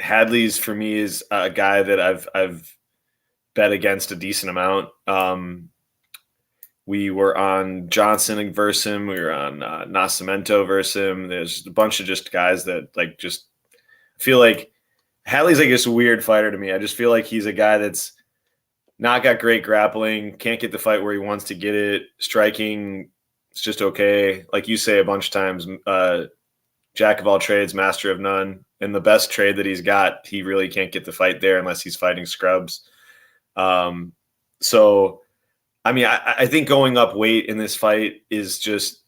Hadley's for me is a guy that I've bet against a decent amount. We were on Johnson versus him. We were on Nascimento versus him. There's a bunch of just guys that like just feel like Hadley's like this weird fighter to me. I just feel like he's a guy that's not got great grappling, can't get the fight where he wants to get it. Striking, it's just okay. Like you say a bunch of times, jack of all trades, master of none. And the best trade that he's got, he really can't get the fight there unless he's fighting scrubs. So, I mean, I think going up weight in this fight is just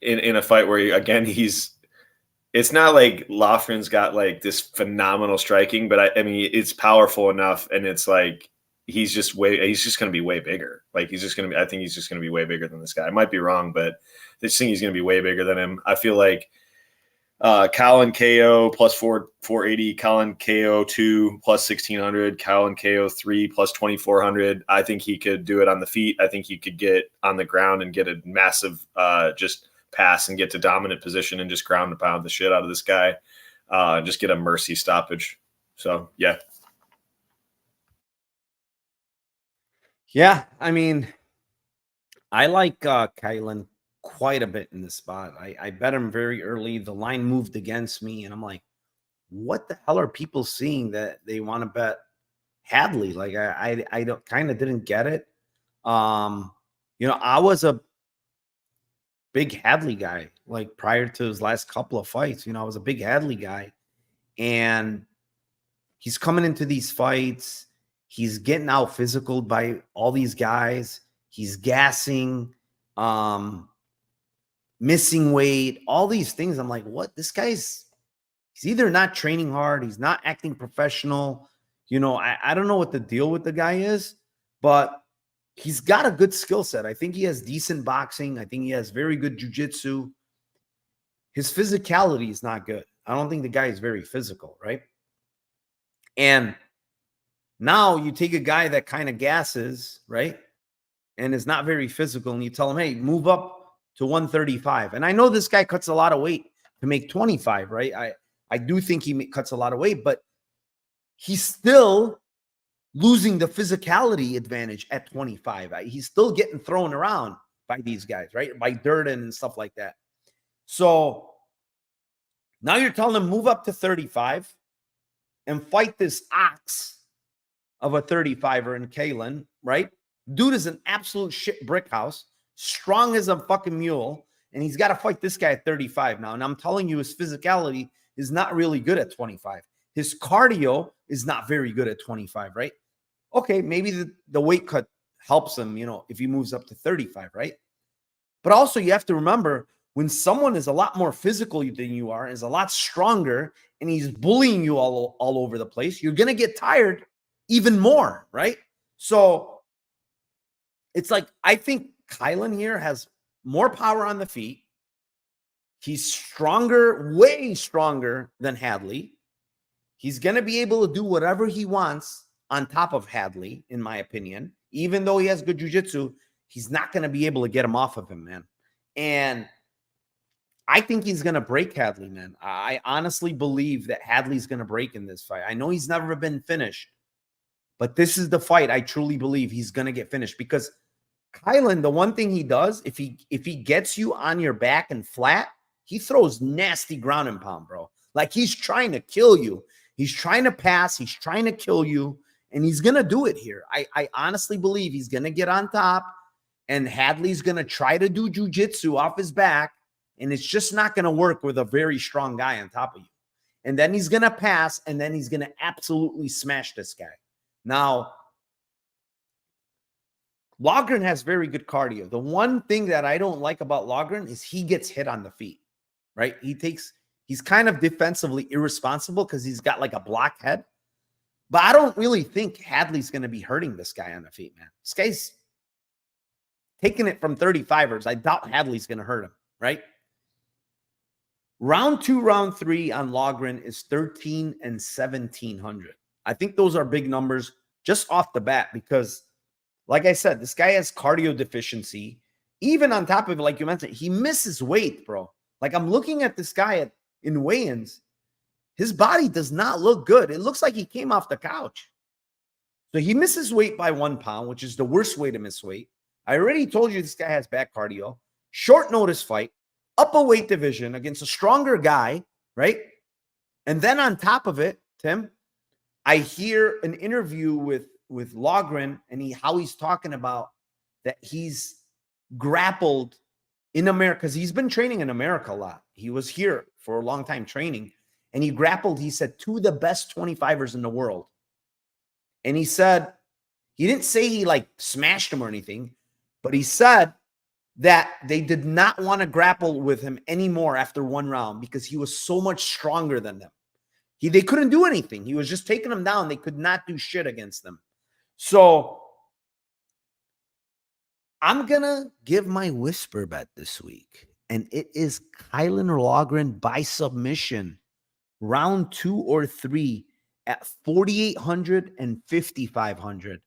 in a fight where, again, it's not like Loughran's got like this phenomenal striking, but I mean, it's powerful enough. And it's like, he's just going to be way bigger. Like I think he's just going to be way bigger than this guy. I might be wrong, but I think he's going to be way bigger than him. I feel like Colin KO plus 480, Colin KO 2 plus 1600, Colin KO 3 plus 2400. I think he could do it on the feet. I think he could get on the ground and get a massive just pass and get to dominant position and just ground and pound the shit out of this guy. Just get a mercy stoppage. So yeah. Yeah, I mean, I like Kylan quite a bit in this spot. I bet him very early. The line moved against me, and I'm like, what the hell are people seeing that they want to bet Hadley? Like, I don't kind of didn't get it. I was a big Hadley guy, like prior to his last couple of fights. I was a big Hadley guy, and he's coming into these fights. He's getting out physical by all these guys. He's gassing, missing weight, all these things. I'm like, what? This he's either not training hard. He's not acting professional. I don't know what the deal with the guy is, but he's got a good skill set. I think he has decent boxing. I think he has very good jiu-jitsu. His physicality is not good. I don't think the guy is very physical, right? And now you take a guy that kind of gasses, right, and is not very physical, and you tell him, hey, move up to 135. And I know this guy cuts a lot of weight to make 25, right? I do think he cuts a lot of weight, but he's still losing the physicality advantage at 25. He's still getting thrown around by these guys, right? By Durden and stuff like that. So now you're telling him move up to 35 and fight this ox of a 35er in Kylan, right? Dude is an absolute shit brick house, strong as a fucking mule, and he's got to fight this guy at 35 now. And I'm telling you, his physicality is not really good at 25. His cardio is not very good at 25, right? Okay, maybe the weight cut helps him, if he moves up to 35, right? But also you have to remember, when someone is a lot more physical than you are, is a lot stronger, and he's bullying you all over the place, you're going to get tired even more, right? So it's like, I think Kylan here has more power on the feet. He's stronger, way stronger than Hadley. He's going to be able to do whatever he wants on top of Hadley, in my opinion. Even though he has good jiu-jitsu, he's not going to be able to get him off of him, man. And I think he's going to break Hadley, man. I honestly believe that Hadley's going to break in this fight. I know he's never been finished, but this is the fight I truly believe he's going to get finished, because Kylan, the one thing he does, if he gets you on your back and flat, he throws nasty ground and pound, bro. Like he's trying to kill you. He's trying to pass. He's trying to kill you. And he's going to do it here. I honestly believe he's going to get on top and Hadley's going to try to do jujitsu off his back. And it's just not going to work with a very strong guy on top of you. And then he's going to pass and then he's going to absolutely smash this guy. Now, Loughran has very good cardio. The one thing that I don't like about Loughran is he gets hit on the feet, right? He's kind of defensively irresponsible because he's got like a block head. But I don't really think Hadley's going to be hurting this guy on the feet, man. This guy's taking it from 35ers. I doubt Hadley's going to hurt him, right? Round 2, round 3 on Loughran is 13 and 1700. I think those are big numbers just off the bat because, like I said, this guy has cardio deficiency. Even on top of it, like you mentioned, he misses weight, bro. Like I'm looking at this guy in weigh-ins. His body does not look good. It looks like he came off the couch. So he misses weight by 1 pound, which is the worst way to miss weight. I already told you this guy has back cardio. Short notice fight, up a weight division against a stronger guy, right? And then on top of it, Tim, I hear an interview with Loughran and how he's talking about that he's grappled in America because he's been training in America a lot. He was here for a long time training. And he grappled, he said, 2 of the best 25ers in the world. And he said, he didn't say he like smashed him or anything, but he said that they did not want to grapple with him anymore after 1 round because he was so much stronger than them. They couldn't do anything. He was just taking them down. They could not do shit against them. So I'm going to give my whisper bet this week. And it is Kylan Loughran by submission. Round 2 or 3 at 4,800 and 5,500.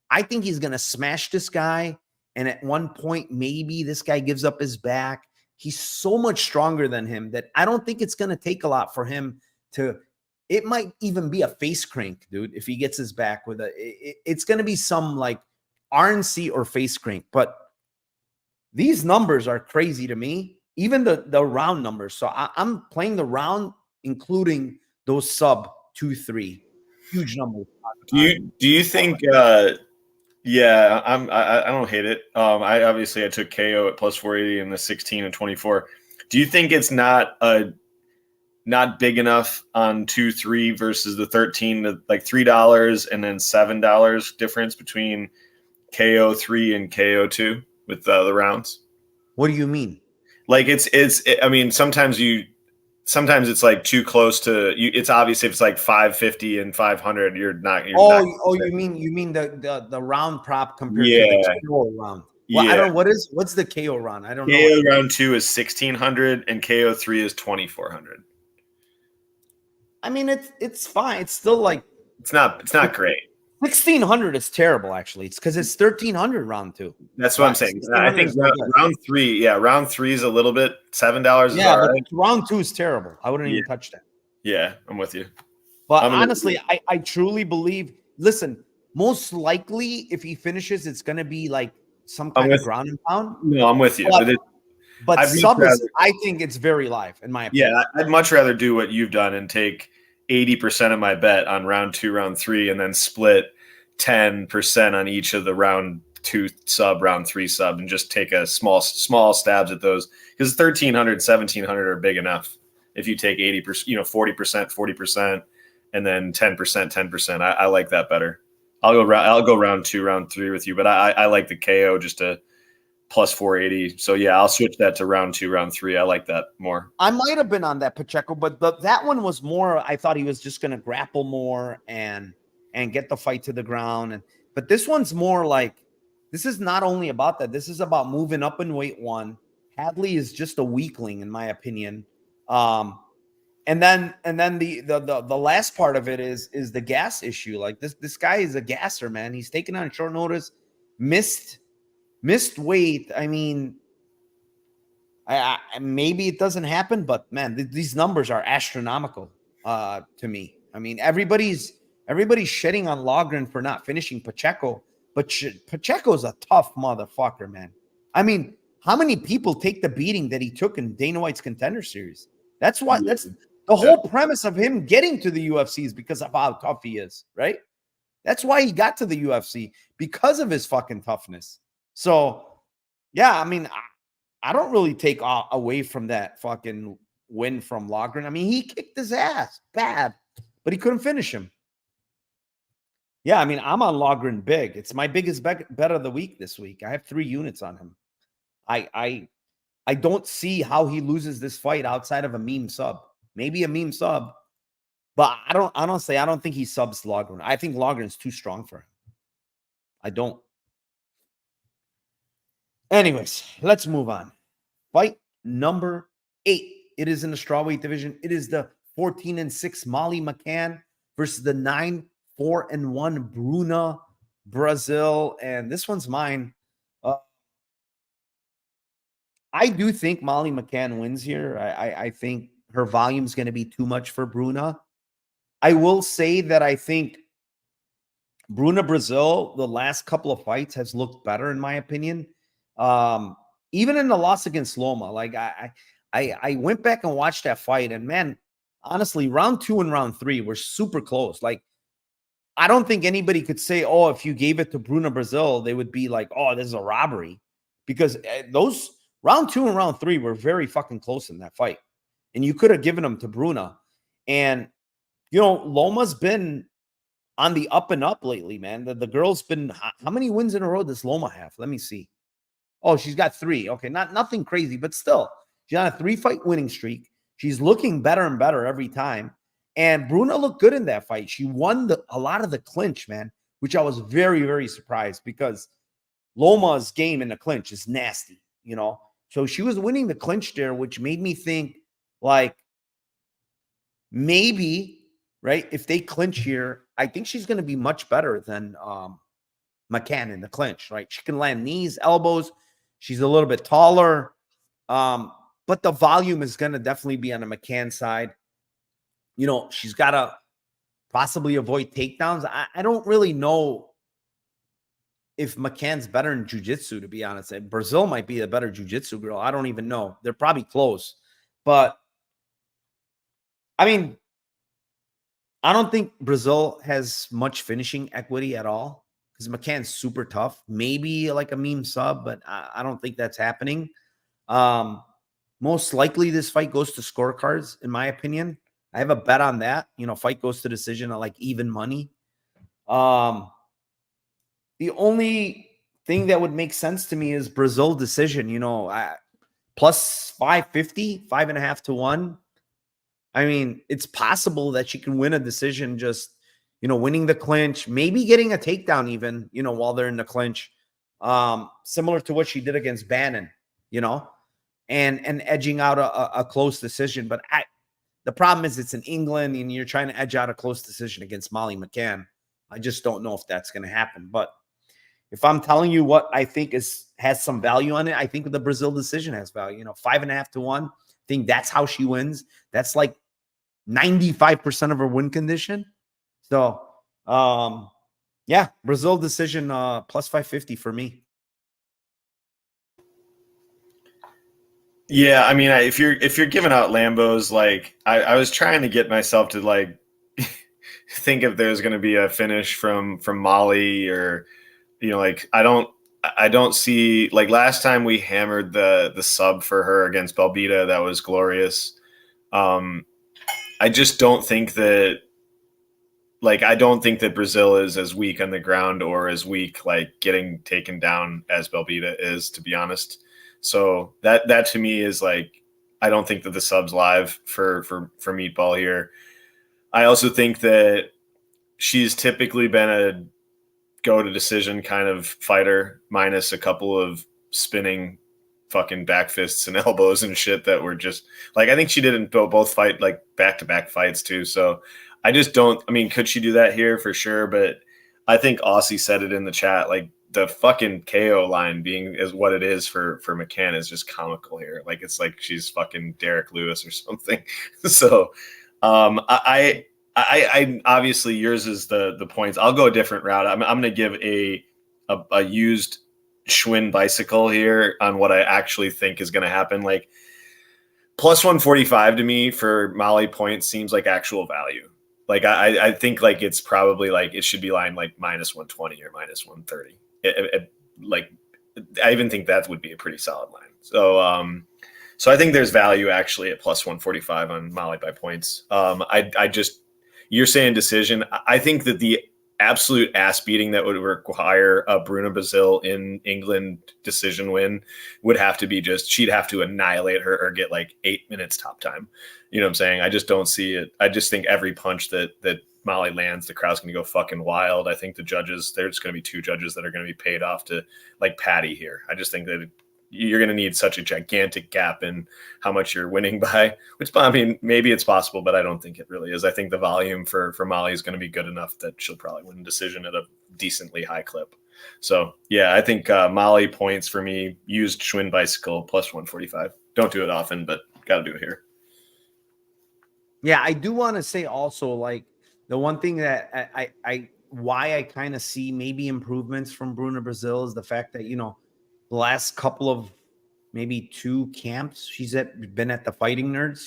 I think he's going to smash this guy. And at one point, maybe this guy gives up his back. He's so much stronger than him that I don't think it's going to take a lot for him to, it might even be a face crank, dude, if he gets his back with it's going to be some like RNC or face crank. But these numbers are crazy to me, even the round numbers. So I'm playing the round, including those sub 2-3 huge numbers. Do you think yeah, I don't hate it. I took KO at plus 480 in the 16 and 24. Do you think it's not big enough on 2-3 versus the 13 to like $3 and then $7 difference between KO 3 and KO 2 with the rounds? What do you mean? Like I mean, sometimes it's like too close to you. It's obvious if it's like 550 and 500, you're not. You mean the round prop compared to the KO round? Well, yeah. I don't. What's the KO round? I don't know. KO round 2 is 1,600 and KO 3 is 2,400. I mean, it's fine. It's still like it's not great. 1,600 is terrible, actually. It's because it's 1,300 round 2. That's what I'm saying. I think round 3, round 3 is a little bit $7. Yeah, but round 2 is terrible. I wouldn't even touch that. Yeah, I'm with you. But honestly, I truly believe. Listen, most likely, if he finishes, it's going to be like some kind of ground and pound. No, I'm with you. But sub is, I think it's very live, in my opinion. Yeah, I'd much rather do what you've done and take 80% of my bet on round 2, round 3, and then split 10% on each of the round 2 sub, round 3 sub, and just take a small stabs at those, because 1,300, 1,700 are big enough. If you take 80%, 40%, and then 10%. I like that better. I'll go round 2, round 3 with you, but I like the KO just to plus 480. So yeah, I'll switch that to round 2, round 3. I like that more. I might have been on that Pacheco, but that one was more, I thought he was just going to grapple more and get the fight to the ground. But this one's more like, this is not only about that. This is about moving up in weight one. Hadley is just a weakling, in my opinion. And then the last part of it is the gas issue. Like this guy is a gasser, man. He's taken on short notice, missed weight. I mean, I maybe it doesn't happen, but man, these numbers are astronomical to me. I mean, everybody's shedding on Loughran for not finishing Pacheco, But Pacheco's a tough motherfucker, man. I mean, how many people take the beating that he took in Dana White's Contender Series? That's the whole premise of him getting to the UFC is because of how tough he is, right? That's why he got to the UFC, because of his fucking toughness. So, yeah, I mean, I don't really take away from that fucking win from Loughran. I mean, he kicked his ass bad, but he couldn't finish him. Yeah, I mean, I'm on Loughran big. It's my biggest bet of the week this week. I have 3 units on him. I don't see how he loses this fight outside of a meme sub. Maybe a meme sub, but I don't think he subs Loughran. I think Loughran's too strong for him. I don't. Anyways, let's move on. Fight number 8. It is in the strawweight division. It is the 14-6 Molly McCann versus the 9-4-1 Bruna Brazil. And this one's mine. I do think Molly McCann wins here. I think her volume is going to be too much for Bruna. I will say that I think Bruna Brazil, the last couple of fights, has looked better, in my opinion. Even in the loss against Loma, like I went back and watched that fight, and man, honestly, round 2 and round 3 were super close. Like, I don't think anybody could say, oh, if you gave it to Bruna Brazil, they would be like, oh, this is a robbery, because those round 2 and round 3 were very fucking close in that fight, and you could have given them to Bruna. And you know, Loma's been on the up and up lately, man. The girl's been, how many wins in a row does Loma have? Let me see. Oh, she's got 3. Okay, nothing crazy, but still, she's on a 3-fight winning streak. She's looking better and better every time. And Bruna looked good in that fight. She won a lot of the clinch, man, which I was very, very surprised, because Loma's game in the clinch is nasty, you know. So she was winning the clinch there, which made me think, like, maybe, right, if they clinch here, I think she's going to be much better than McCann in the clinch, right? She can land knees, elbows. She's a little bit taller. But the volume is going to definitely be on the McCann side. You know, she's got to possibly avoid takedowns. I don't really know if McCann's better in jiu-jitsu, to be honest. Brazil might be a better jiu-jitsu girl. I don't even know. They're probably close. But, I mean, I don't think Brazil has much finishing equity at all, because McCann's super tough. Maybe like a meme sub, but I don't think that's happening. Most likely this fight goes to scorecards, in my opinion. I have a bet on that. You know, fight goes to decision at like even money. The only thing that would make sense to me is Brazil decision, you know, plus 550, 5.5 to 1. I mean, it's possible that she can win a decision, just, you know, winning the clinch, maybe getting a takedown even, you know, while they're in the clinch, similar to what she did against Bannon, you know, and edging out a close decision. But the problem is it's in England, and you're trying to edge out a close decision against Molly McCann. I just don't know if that's going to happen. But if I'm telling you what I think has some value on it, I think the Brazil decision has value. You know, 5.5 to 1. I think that's how she wins. That's like 95% of her win condition. So, yeah, Brazil decision plus 550 for me. Yeah, I mean, if you're giving out Lambos, like I was trying to get myself to like think if there's going to be a finish from Molly, or, you know, like I don't see, like last time we hammered the sub for her against Belbita, that was glorious. I just don't think that, like, I don't think that Brazil is as weak on the ground or as weak, like, getting taken down as Belbita is, to be honest. So that to me is like, I don't think that the sub's live for Meatball here. I also think that she's typically been a go to decision kind of fighter, minus a couple of spinning fucking back fists and elbows and shit that were just like, I think she did in both fight, like back-to-back fights too. So I just don't, I mean, could she do that here? For sure. But I think Aussie said it in the chat, like the fucking KO line being is what it is for McCann is just comical here. Like, it's like she's fucking Derek Lewis or something. So I obviously yours is the points. I'll go a different route. I'm going to give a a used Schwinn bicycle here on what I actually think is going to happen. Like plus 145 to me for Molly points seems like actual value. Like I think like it's probably like it should be lined like minus 120 or minus 130. Like I even think that would be a pretty solid line. So I think there's value actually at plus 145 on Molly by points. You're saying decision. I think that the absolute ass beating that would require a Bruna Brazil in England decision win would have to be she'd have to annihilate her or get like 8 minutes top time. You know what I'm saying? I just don't see it. I just think every punch that Molly lands, the crowd's going to go fucking wild. I think the judges, there's going to be 2 judges that are going to be paid off to like Patty here. I just think that you're going to need such a gigantic gap in how much you're winning by, which, I mean, maybe it's possible, but I don't think it really is. I think the volume for Molly is going to be good enough that she'll probably win a decision at a decently high clip. So yeah, I think Molly points for me, used Schwinn bicycle plus 145. Don't do it often, but got to do it here. Yeah, I do want to say also, like, the one thing that why I kind of see maybe improvements from Bruna Brazil is the fact that, the last couple of maybe 2 camps she's been at the Fighting Nerds,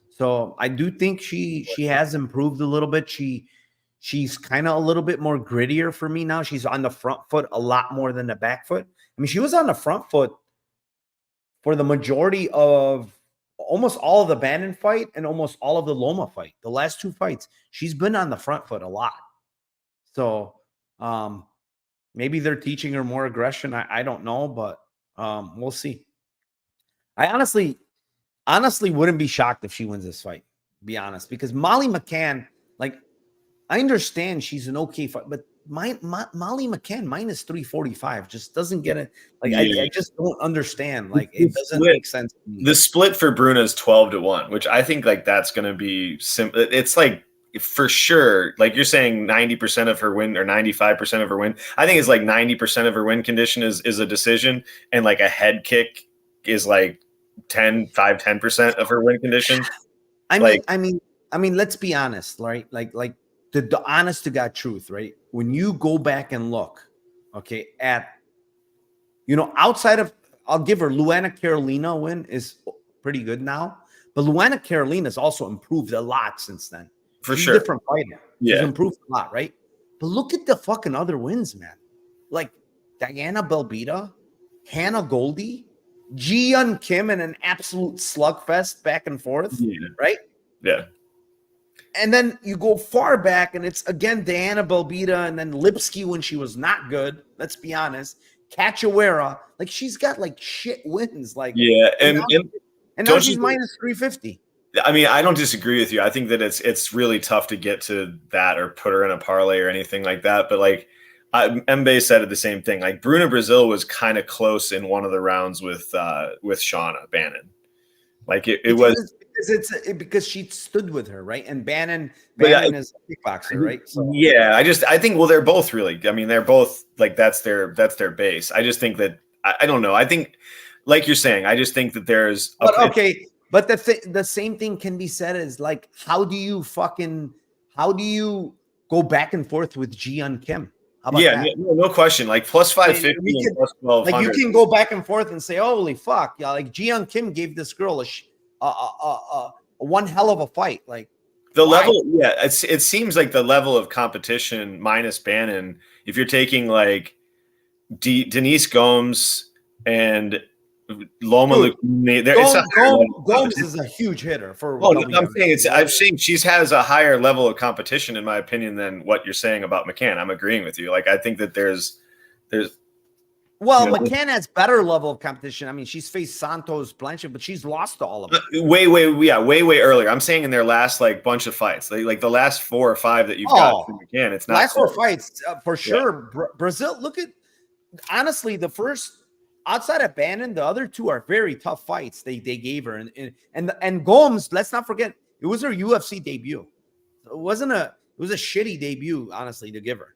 so I do think she has improved a little bit. She's kind of a little bit more grittier for me now. She's on the front foot a lot more than the back foot. I mean, she was on the front foot for the majority of almost all of the Bannon fight and almost all of the Loma fight. The last 2 fights, she's been on the front foot a lot. So maybe they're teaching her more aggression. I don't know, but we'll see. I honestly wouldn't be shocked if she wins this fight, to be honest, because Molly McCann, like, I understand she's an okay fight, but Molly McCann minus 345 just doesn't get it. Like, yeah. I just don't understand. Like, it doesn't make sense to me. The split for Bruna is 12-1, which I think like that's going to be simple. It's like, for sure, like you're saying 90% of her win or 95% of her win. I think it's like 90% of her win condition is a decision, and like a head kick is like 10% of her win condition. I mean, let's be honest, right? Like the honest to God truth, right? When you go back and look, okay, at outside of, I'll give her Loughran Carolina win is pretty good now, but Loughran Carolina's also improved a lot since then. For She's sure. a different fighter. Yeah. She's improved a lot, right? But look at the fucking other wins, man. Like Diana Belbita, Hannah Goldie, Ji-Yeon Kim in an absolute slugfest back and forth, right? Yeah. And then you go far back, and it's again Diana Belbita, and then Lipsky when she was not good. Let's be honest. Cachoeira, like she's got like shit wins, like and now she's minus 350. I mean, I don't disagree with you. I think that it's really tough to get to that or put her in a parlay or anything like that. But like Mbe said it the same thing. Like Bruna Brazil was kind of close in one of the rounds with Shauna Bannon. Like it was because she stood with her, right? And Bannon is a kickboxer, right? So. Yeah, I think they're both really. I mean, they're both like that's their base. I just think that I don't know. I think like you're saying, I just think that there's But the same thing can be said as like, how do you go back and forth with Ji-Yeon Kim? How about that? No question. Like plus 550 and plus 1200. Like you can go back and forth and say, holy fuck, yeah. Like Ji-Yeon Kim gave this girl a one hell of a fight. Like the level, it seems like the level of competition minus Bannon. If you're taking like Denise Gomes and Loma, Gomes is a huge hitter for. I'm saying she has a higher level of competition, in my opinion, than what you're saying about McCann. I'm agreeing with you. Like I think that there's. Well, McCann has better level of competition. I mean, she's faced Santos, Blanchard, but she's lost to all of them. Way earlier. I'm saying in their last like bunch of fights, like the last 4 or 5 that you've got from McCann. It's not last 4 fights for sure. Yeah. Brazil. Look at honestly the first. Outside of Bannon, the other 2 are very tough fights they gave her. And Gomes, let's not forget, it was her UFC debut. It was a shitty debut, honestly, to give her.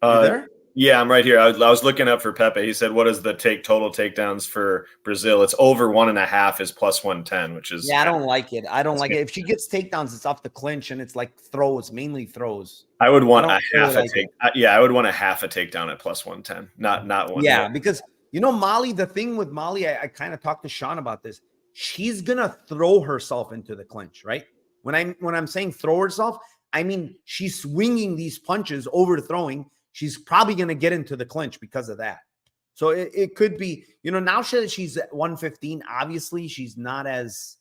You there? Yeah, I'm right here. I was looking up for Pepe. He said, "What is the total takedowns for Brazil?" It's over 1.5 is plus 110, which is Yeah, I don't like it. I don't like it. If she gets takedowns, it's off the clinch and it's like throws, mainly throws. I would want don't a half really a take. Yeah, I would want a half a takedown at plus 110, not one. Yeah, because Molly, the thing with Molly, I kind of talked to Sean about this. She's gonna throw herself into the clinch, right? When I'm saying throw herself, I mean she's swinging these punches, overthrowing. She's probably gonna get into the clinch because of that. So it could be, now she's at 115. Obviously, she's not as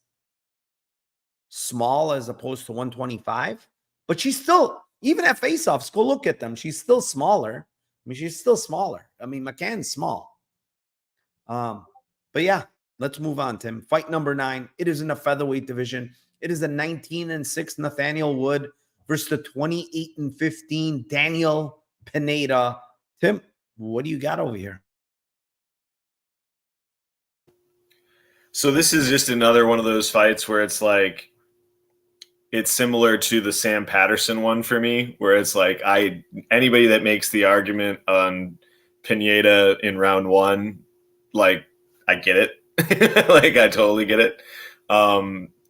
small as opposed to 125, but she's still, even at faceoffs, go look at them. She's still smaller. I mean, she's still smaller. I mean, McCann's small. But yeah, let's move on, Tim. Fight number 9. It is in the featherweight division. It is a 19-6 Nathaniel Wood versus the 28-15 Daniel Pineda. Tim, what do you got over here? So this is just another one of those fights where it's like, it's similar to the Sam Patterson one for me, where it's like anybody that makes the argument on Pineda in round 1, like I get it. Like I totally get it.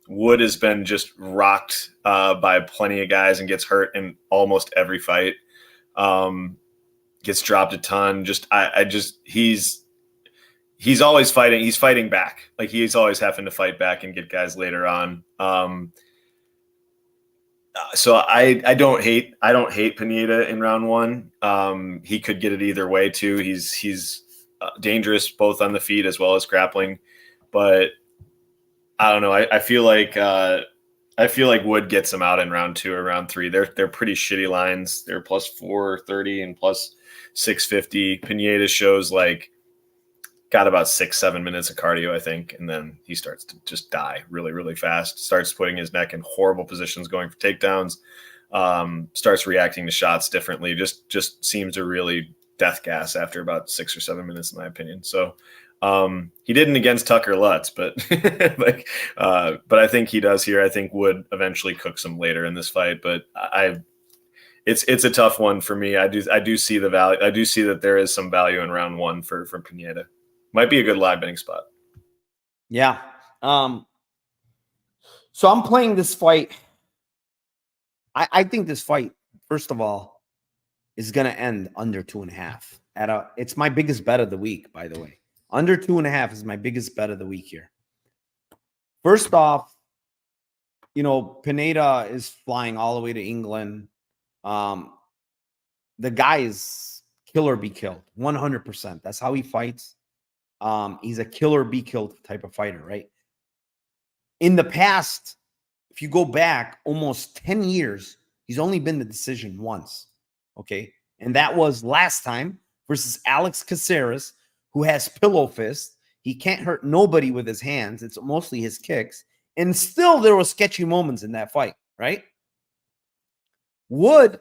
Wood has been just rocked by plenty of guys and gets hurt in almost every fight. Gets dropped a ton. He's always fighting. He's fighting back. Like he's always having to fight back and get guys later on. So I don't hate Pineda in round 1. He could get it either way too. He's dangerous both on the feet as well as grappling, but I don't know. I feel like Wood gets him out in round 2 or round 3. They're pretty shitty lines. They're plus 430 and plus 650. Pineda shows like got about 6-7 minutes of cardio, I think, and then he starts to just die really, really fast. Starts putting his neck in horrible positions, going for takedowns. Starts reacting to shots differently. Just seems to really death gas after about 6 or 7 minutes, in my opinion. So he didn't against Tucker Lutz, but but I think he does here. I think Wood eventually cooks him later in this fight, but it's a tough one for me. I do see the value. I do see that there is some value in round 1 for Pineda. Might be a good live betting spot. Yeah. So I'm playing this fight. I think this fight, first of all, is going to end under 2.5. It's my biggest bet of the week, by the way. Under 2.5 is my biggest bet of the week here. First off, Pineda is flying all the way to England. The guy is kill or be killed, 100%. That's how he fights. He's a kill or be killed type of fighter, right? In the past, if you go back almost 10 years, he's only been the decision once, okay? And that was last time versus Alex Caceres, who has pillow fist. He can't hurt nobody with his hands. It's mostly his kicks. And still there were sketchy moments in that fight, right? Wood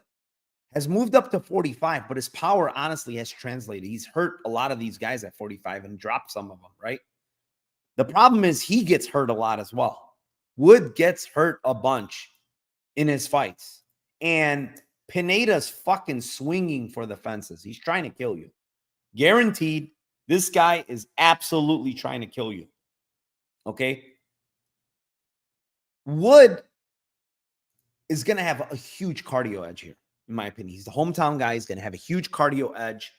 has moved up to 45, but his power honestly has translated. He's hurt a lot of these guys at 45 and dropped some of them, right? The problem is he gets hurt a lot as well. Wood gets hurt a bunch in his fights. And Pineda's fucking swinging for the fences. He's trying to kill you. Guaranteed, this guy is absolutely trying to kill you. Okay? Wood is going to have a huge cardio edge here. In my opinion, he's the hometown guy. He's going to have a huge cardio edge.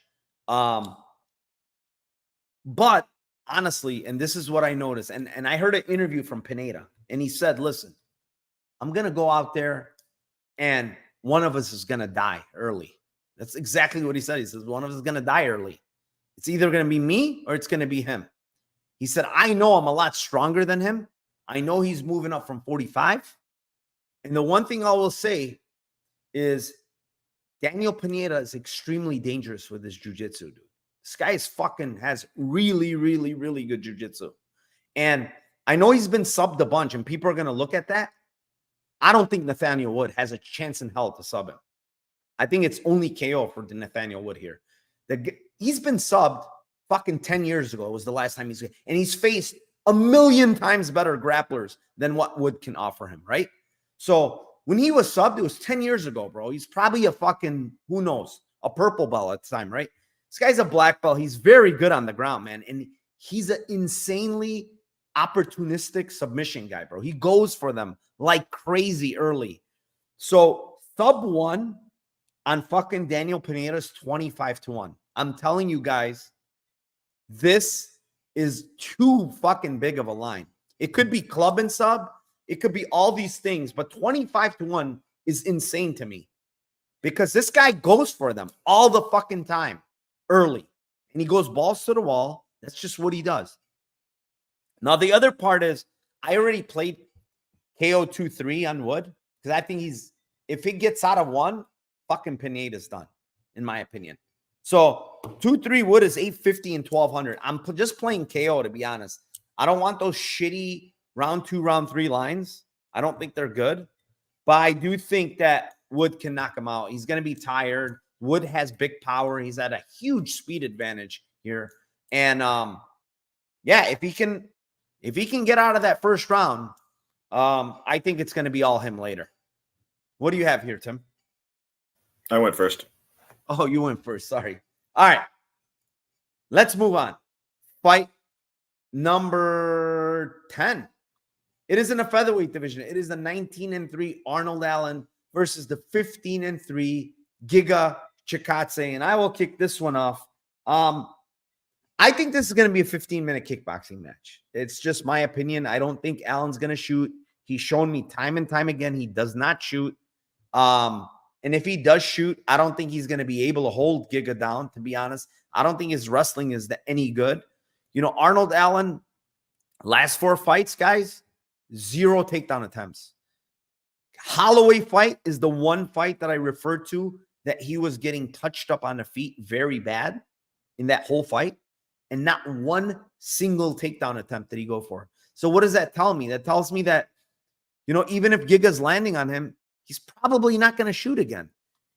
But honestly, and this is what I noticed, and I heard an interview from Pineda, and he said, listen, I'm going to go out there, and one of us is going to die early. That's exactly what he said. He says, one of us is going to die early. It's either going to be me or it's going to be him. He said, I know I'm a lot stronger than him. I know he's moving up from 45. And the one thing I will say is Daniel Pineda is extremely dangerous with his jiu-jitsu, dude. This guy has really, really, really good jiu-jitsu. And I know he's been subbed a bunch, and people are going to look at that. I don't think Nathaniel Wood has a chance in hell to sub him. I think it's only KO for Nathaniel Wood here. He's been subbed fucking 10 years ago. It was the last time and he's faced a million times better grapplers than what Wood can offer him, right? So when he was subbed, it was 10 years ago, bro. He's probably a fucking, who knows, a purple belt at the time, right? This guy's a black belt. He's very good on the ground, man. And he's an insanely opportunistic submission guy, bro. He goes for them like crazy early. So sub 1 on fucking Daniel Pineda's 25-1. I'm telling you guys, this is too fucking big of a line. It could be club and sub. It could be all these things, but 25-1 is insane to me because this guy goes for them all the fucking time early, and he goes balls to the wall. That's just what he does. Now, the other part is I already played KO 2-3 on Wood because I think if he gets out of 1, fucking Pineda's done, in my opinion. So 2-3 Wood is 850 and 1200. I'm just playing KO, to be honest. I don't want those shitty round 2, round 3 lines. I don't think they're good, but I do think that Wood can knock him out. He's going to be tired. Wood has big power. He's at a huge speed advantage here. And yeah, if he can get out of that first round, I think it's going to be all him later. What do you have here, Tim? I went first. Oh, you went first. Sorry. All right. Let's move on. Fight number 10. It is in a featherweight division. It is the 19-3 Arnold Allen versus the 15-3 Giga Chikadze. And I will kick this one off. I think this is going to be a 15-minute kickboxing match. It's just my opinion. I don't think Allen's going to shoot. He's shown me time and time again he does not shoot. And if he does shoot, I don't think he's going to be able to hold Giga down, to be honest. I don't think his wrestling is any good. You know, Arnold Allen, last 4 fights, guys, 0 takedown attempts. Holloway fight is the one fight that I referred to that he was getting touched up on the feet very bad in that whole fight. And not one single takedown attempt did he go for. So what does that tell me? That tells me that, you know, even if Giga's landing on him, he's probably not going to shoot again.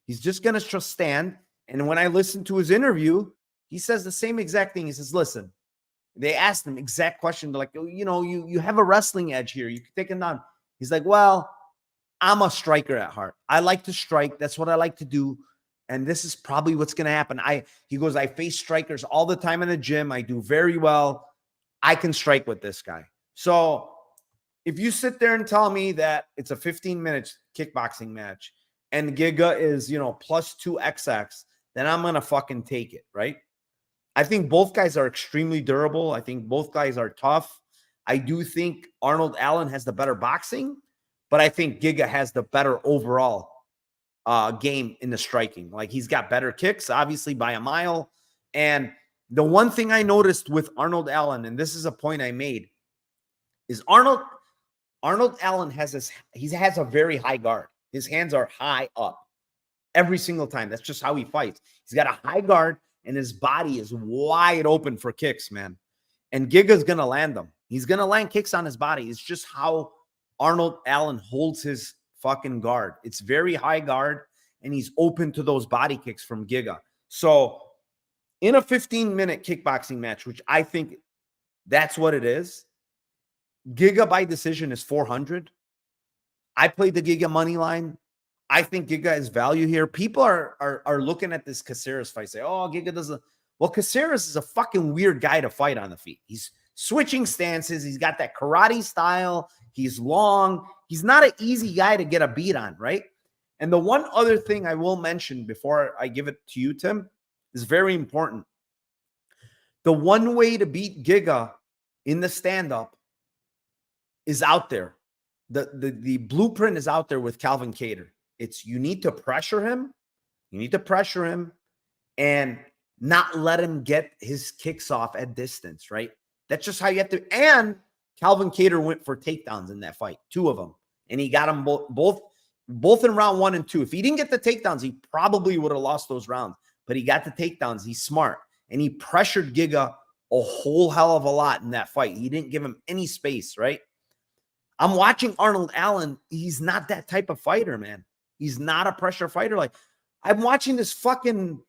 He's just going to just stand. And when I listened to his interview, he says the same exact thing. He says, listen, they asked him exact question. They're like, oh, you know, you have a wrestling edge here. You can take him down. He's like, well, I'm a striker at heart. I like to strike. That's what I like to do. And this is probably what's going to happen. He goes, I face strikers all the time in the gym. I do very well. I can strike with this guy. So if you sit there and tell me that it's a 15-minute kickboxing match and Giga is, you know, plus 2XX, then I'm going to fucking take it, right? I think both guys are extremely durable. I think both guys are tough. I do think Arnold Allen has the better boxing, but I think Giga has the better overall game in the striking. Like, he's got better kicks, obviously, by a mile. And the one thing I noticed with Arnold Allen, and this is a point I made, is Arnold Allen has a very high guard. His hands are high up every single time. That's just how he fights. He's got a high guard, and his body is wide open for kicks, man. And Giga's going to land them. He's going to land kicks on his body. It's just how Arnold Allen holds his fucking guard. It's very high guard, and he's open to those body kicks from Giga. So in a 15-minute kickboxing match, which I think that's what it is, Giga by decision is 400. I played the Giga money line. I think Giga is value here. People are looking at this Caceres fight, say, oh, Giga doesn't. Well, Caceres is a fucking weird guy to fight on the feet. He's switching stances. He's got that karate style. He's long. He's not an easy guy to get a beat on, right? And the one other thing I will mention before I give it to you, Tim, is very important. The one way to beat Giga in the stand-up is out there. The blueprint is out there with Calvin Kattar. It's you need to pressure him. You need to pressure him and not let him get his kicks off at distance, right? That's just how you have to. And Calvin Kattar went for takedowns in that fight, 2 of them. And he got them both in round 1 and 2. If he didn't get the takedowns, he probably would have lost those rounds. But he got the takedowns. He's smart. And he pressured Giga a whole hell of a lot in that fight. He didn't give him any space, right? I'm watching Arnold Allen. He's not that type of fighter, man. He's not a pressure fighter. Like, I'm watching this fucking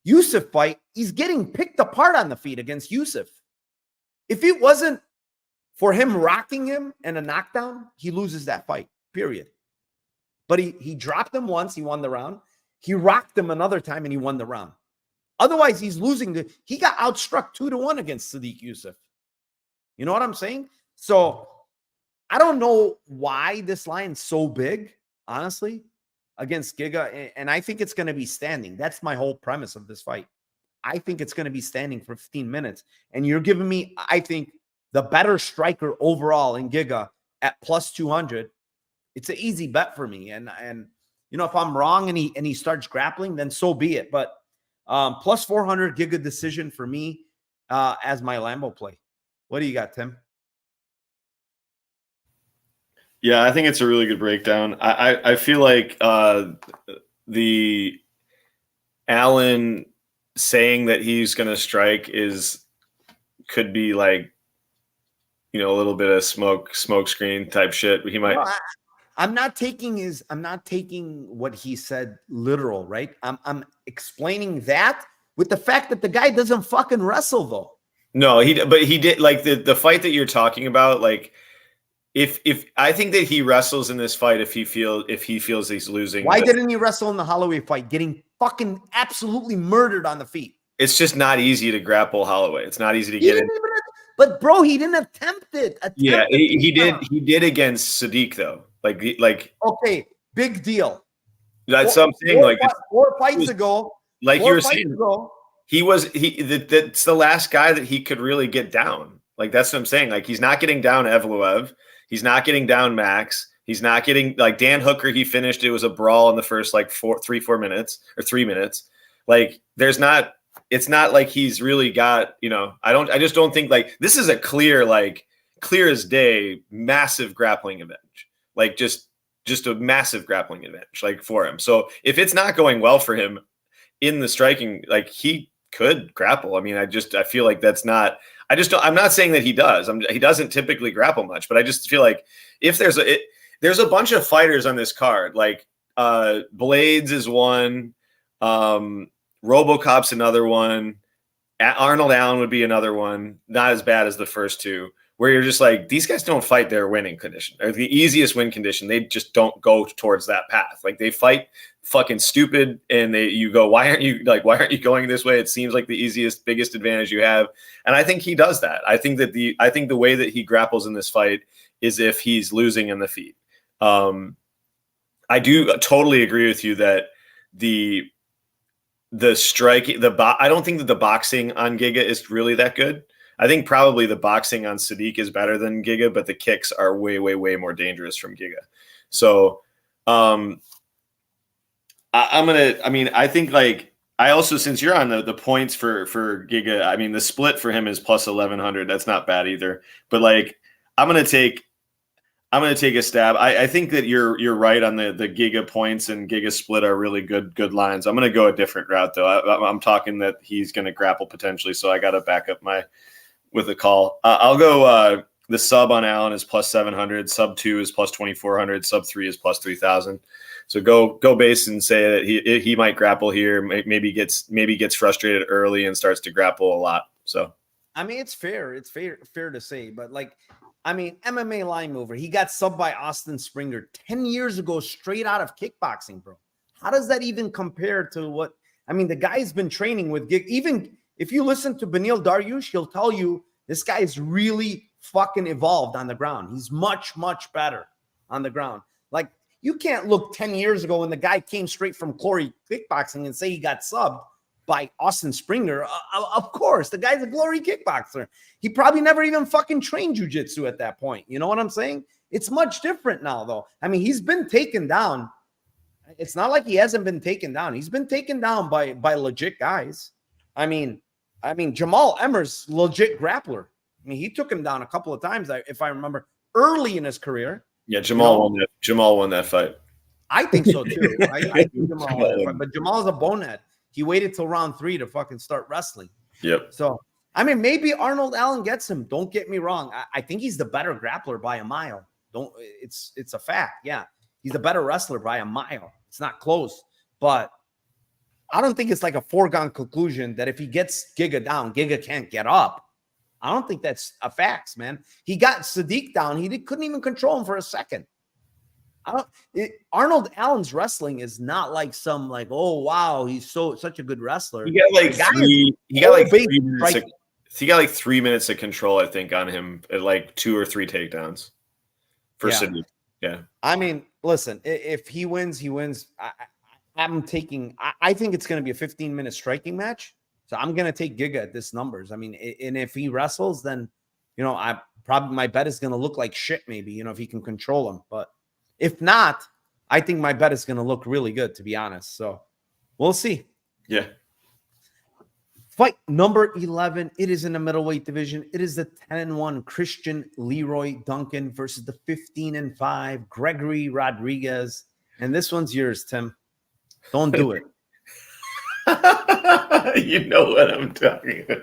Yusuf fight. He's getting picked apart on the feet against Yusuf. If it wasn't for him rocking him and a knockdown, he loses that fight, period. But he dropped him once. He won the round. He rocked him another time and he won the round. Otherwise, he's losing. He got outstruck 2-1 against Sadiq Youssef. You know what I'm saying? So I don't know why this line's so big, honestly, against Giga. And I think it's going to be standing. That's my whole premise of this fight. I think it's going to be standing for 15 minutes. And you're giving me, I think, the better striker overall in Giga at plus 200. It's an easy bet for me. And if I'm wrong and he starts grappling, then so be it. But plus 400 Giga decision for me as my Lambo play. What do you got, Tim? Yeah, I think it's a really good breakdown. I feel like the Allen saying that he's going to strike could be like, a little bit of smoke screen type shit. He might. No, I'm not taking what he said literal, right? I'm explaining that with the fact that the guy doesn't fucking wrestle though. No, he did, like the fight that you're talking about. Like, if I think that he wrestles in this fight, if he feels he's losing. Why didn't he wrestle in the Holloway fight, getting fucking absolutely murdered on the feet? It's just not easy to grapple Holloway. It's not easy to get in. But bro, he didn't attempt it. Yeah, he did. He did against Sadiq though. Like okay, big deal. That's something like 4 fights ago. Like you were saying, that's the last guy that he could really get down. Like that's what I'm saying. Like he's not getting down Evloev. He's not getting down Max. He's not getting like Dan Hooker. He finished. It was a brawl in the first like 3 minutes. Like it's not like he's really got, I just don't think like this is a clear as day, massive grappling advantage. Like just a massive grappling advantage like for him. So if it's not going well for him in the striking, like he could grapple. I mean, I feel like I'm not saying that he does. He doesn't typically grapple much, but I just feel like if there's a bunch of fighters on this card, like Blaydes is one, RoboCop's another one, Arnold Allen would be another one, not as bad as the first two, where you're just like, these guys don't fight their winning condition or the easiest win condition. They just don't go towards that path. Like they fight fucking stupid and you go, why aren't you going this way? It seems like the easiest, biggest advantage you have. And I think he does that. I think the way that he grapples in this fight is if he's losing in the feet. I do totally agree with you that the strike, I don't think that the boxing on Giga is really that good. I think probably the boxing on Sadiq is better than Giga, but the kicks are way, way, way more dangerous from Giga. So I think like I also, since you're on the points for Giga, I mean, the split for him is plus 1,100. That's not bad either. But like, I'm going to take a stab. I think that you're right on the Giga points and Giga split are really good lines. I'm going to go a different route though. I'm talking that he's going to grapple potentially. So I got to back up with a call. I'll go, the sub on Allen is plus 700, sub 2 is plus 2,400, sub 3 is plus 3,000. So go base and say that he might grapple here. Maybe gets frustrated early and starts to grapple a lot. So I mean, it's fair. It's fair to say, but like, I mean, MMA line mover. He got subbed by Austin Springer 10 years ago, straight out of kickboxing, bro. How does that even compare to what? I mean, the guy's been training with Gig. Even if you listen to Benil Dariush, he'll tell you this guy is really fucking evolved on the ground. He's much, much better on the ground. Like, you can't look 10 years ago when the guy came straight from Glory Kickboxing and say he got subbed by Austin Springer. Of course, the guy's a Glory Kickboxer. He probably never even fucking trained jiu-jitsu at that point. You know what I'm saying? It's much different now, though. I mean, he's been taken down. It's not like he hasn't been taken down. He's been taken down by legit guys. I mean, Jamal Emmer's legit grappler. I mean, he took him down a couple of times, if I remember, early in his career. Yeah, Jamal won that fight. I think so too. I think Jamal won that fight. But Jamal's a bonehead. He waited till round 3 to fucking start wrestling. Yep. So, I mean, maybe Arnold Allen gets him. Don't get me wrong. I think he's the better grappler by a mile. It's a fact. Yeah. He's the better wrestler by a mile. It's not close. But I don't think it's like a foregone conclusion that if he gets Giga down, Giga can't get up. I don't think that's a fact, man. He got Sadiq down. He couldn't even control him for a second. Arnold Allen's wrestling is not like some like, oh wow, he's such a good wrestler. He got like he got like 3 minutes of control, I think, on him at like 2 or 3 takedowns for Sydney. Yeah. I mean, listen, if he wins, he wins. I think it's going to be a 15-minute striking match. So I'm going to take Giga at this numbers. I mean, and if he wrestles, then, my bet is going to look like shit maybe, if he can control him. But if not, I think my bet is going to look really good, to be honest. So we'll see. Yeah. Fight number 11. It is in the middleweight division. It is the 10-1 Christian Leroy Duncan versus the 15-5 Gregory Rodriguez. And this one's yours, Tim. Don't do it. You know what I'm talking about.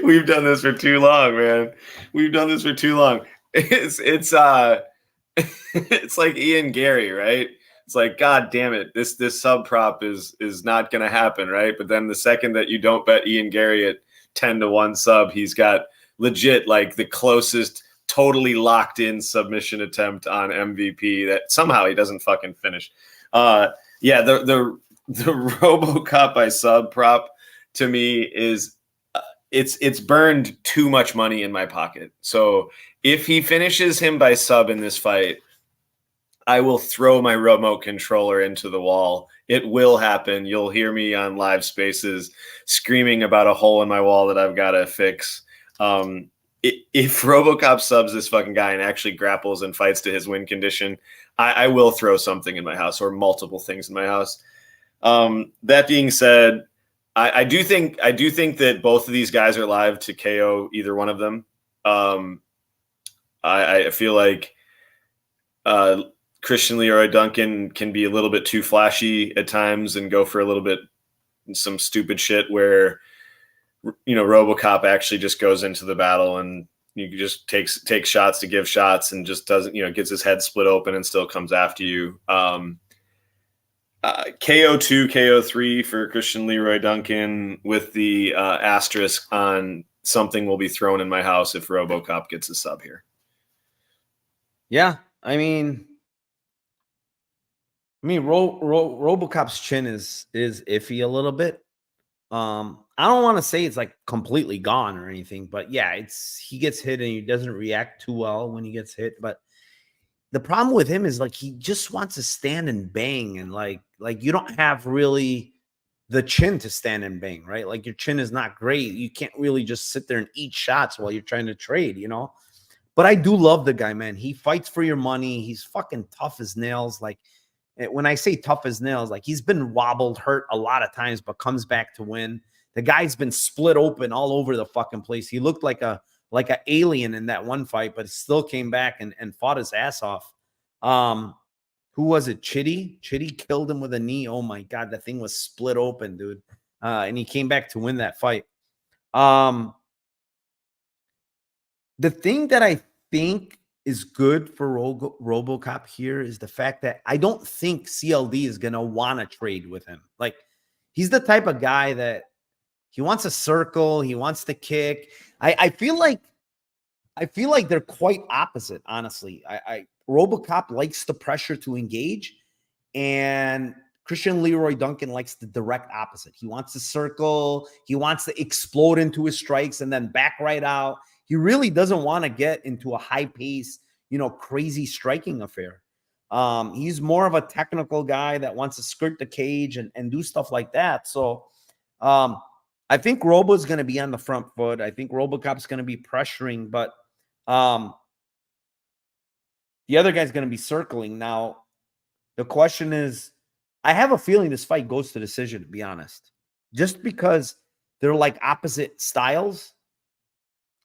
We've done this for too long, man. We've done this for too long. It's it's like Ian Gary, right? It's like, God damn it, this sub prop is not going to happen, right? But then the second that you don't bet Ian Gary at 10-1 sub, he's got legit like the closest totally locked in submission attempt on MVP that somehow he doesn't fucking finish. Yeah, the RoboCop by sub prop to me is it's burned too much money in my pocket. So if he finishes him by sub in this fight, I will throw my remote controller into the wall. It will happen. You'll hear me on live spaces screaming about a hole in my wall that I've got to fix. If RoboCop subs this fucking guy and actually grapples and fights to his win condition, I will throw something in my house or multiple things in my house. That being said, I do think that both of these guys are live to KO either one of them. I feel like Christian Leroy Duncan can be a little bit too flashy at times and go for a little bit some stupid shit where RoboCop actually just goes into the battle and you just takes shots to give shots and just doesn't, gets his head split open and still comes after you. KO2, KO3 for Christian Leroy Duncan with the asterisk on something will be thrown in my house if RoboCop gets a sub here. Yeah, I mean, RoboCop's chin is iffy a little bit. I don't want to say it's like completely gone or anything, but yeah, he gets hit and he doesn't react too well when he gets hit. But the problem with him is like he just wants to stand and bang, and like you don't have really the chin to stand and bang, right? Like your chin is not great. You can't really just sit there and eat shots while you're trying to trade, But I do love the guy, man. He fights for your money. He's fucking tough as nails. Like when I say tough as nails, like he's been wobbled, hurt a lot of times, but comes back to win. The guy's been split open all over the fucking place. He looked like an alien in that one fight, but still came back and fought his ass off. Who was it? Chitty killed him with a knee. Oh my God, that thing was split open, dude. And he came back to win that fight. The thing that I think is good for RoboCop here is the fact that I don't think CLD is going to want to trade with him. Like he's the type of guy that he wants a circle. He wants to kick. I feel like they're quite opposite, honestly. RoboCop likes the pressure to engage, and Christian Leroy Duncan likes the direct opposite. He wants to circle. He wants to explode into his strikes and then back right out. He really doesn't want to get into a high pace, crazy striking affair. He's more of a technical guy that wants to skirt the cage and do stuff like that. So I think Robo's going to be on the front foot. I think RoboCop's going to be pressuring, but the other guy's going to be circling. Now, the question is, I have a feeling this fight goes to decision, to be honest. Just because they're like opposite styles.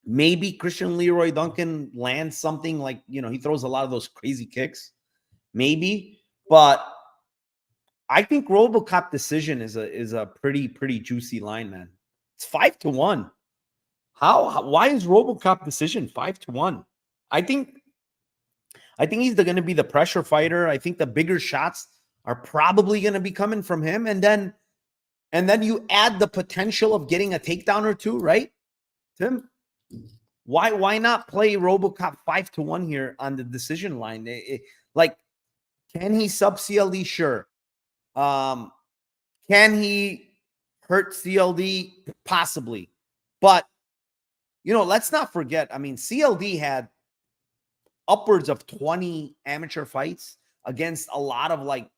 Maybe Christian Leroy Duncan lands something like, he throws a lot of those crazy kicks. Maybe. But I think RoboCop decision is a pretty juicy line, man. It's 5-1. Why is RoboCop decision 5-1? I think he's going to be the pressure fighter. I think the bigger shots are probably going to be coming from him. And then you add the potential of getting a takedown or two, right, Tim? Why not play RoboCop 5-1 here on the decision line? Like Can he sub CLD? Sure. Can he hurt CLD? Possibly. But, let's not forget, CLD had upwards of 20 amateur fights against a lot of like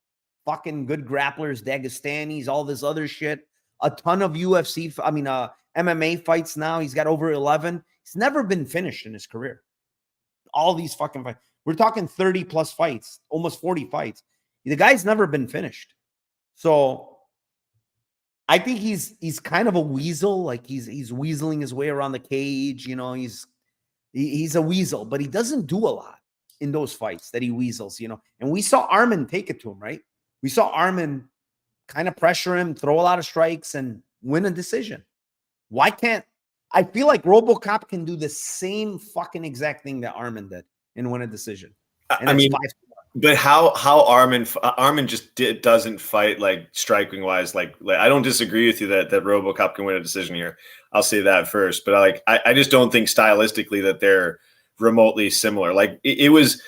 fucking good grapplers, Dagestanis, all this other shit. A ton of UFC, MMA fights now. He's got over 11. He's never been finished in his career. All these fucking fights. We're talking 30 plus fights, almost 40 fights. The guy's never been finished. So I think he's kind of a weasel. Like he's weaseling his way around the cage. He's a weasel, but he doesn't do a lot in those fights that he weasels, And we saw Arman take it to him, right? We saw Arman kind of pressure him, throw a lot of strikes, and win a decision. Why can't I feel like RoboCop can do the same fucking exact thing that Arman did and win a decision? And but how Arman just doesn't fight like striking wise. Like I don't disagree with you that RoboCop can win a decision here. I'll say that first, but I just don't think stylistically that they're remotely similar. Like it was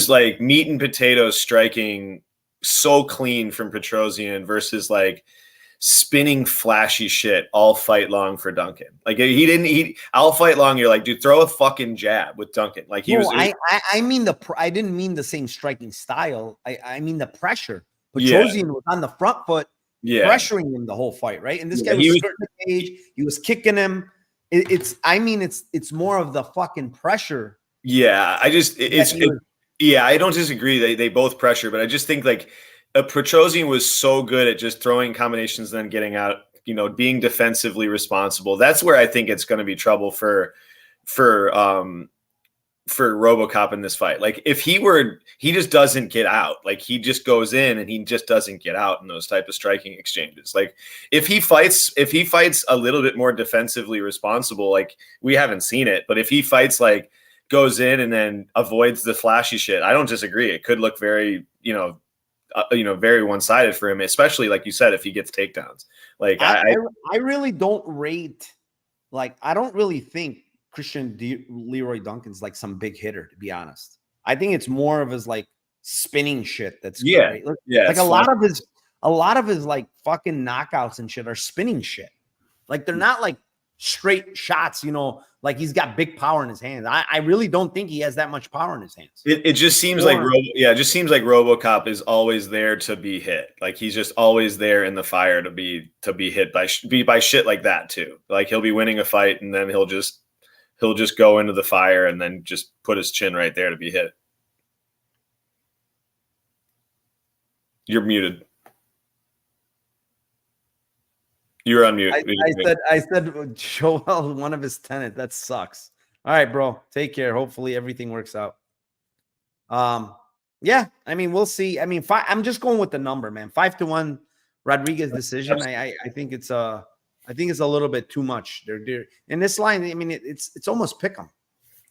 like meat and potatoes striking so clean from Petrosian versus like spinning flashy shit all fight long for Duncan. Like all fight long. You're like, dude, throw a fucking jab with Duncan. Like I didn't mean the same striking style. I mean the pressure. Petrosian was on the front foot, pressuring him the whole fight, right? And this guy was skirting the cage. He was kicking him. It's more of the fucking pressure. Yeah, I don't disagree. They both pressure, but I just think like Petrosian was so good at just throwing combinations, then getting out, being defensively responsible. That's where I think it's going to be trouble for RoboCop in this fight. Like if he just doesn't get out. Like he just goes in and he just doesn't get out in those type of striking exchanges. Like if he fights a little bit more defensively responsible, like we haven't seen it, but if he fights like goes in and then avoids the flashy shit, I don't disagree. It could look very, very one-sided for him, especially like you said, if he gets takedowns. Like I really don't rate. Like I don't really think Christian Leroy Duncan's like some big hitter, to be honest. I think it's more of his like spinning shit. That's great. Like a lot of his like fucking knockouts and shit are spinning shit. Like they're not like straight shots, like he's got big power in his hands. I really don't think he has that much power in his hands. It just seems it just seems like RoboCop is always there to be hit. Like he's just always there in the fire to be hit by shit like that too. Like he'll be winning a fight and then he'll just go into the fire and then just put his chin right there to be hit. You're muted. You're on mute. I said Joel, one of his tenants. That sucks. All right, bro. Take care. Hopefully everything works out. Yeah, we'll see. I'm just going with the number, man. 5-1 Rodriguez decision. I think it's a little bit too much. They're in this line. It's almost pick 'em.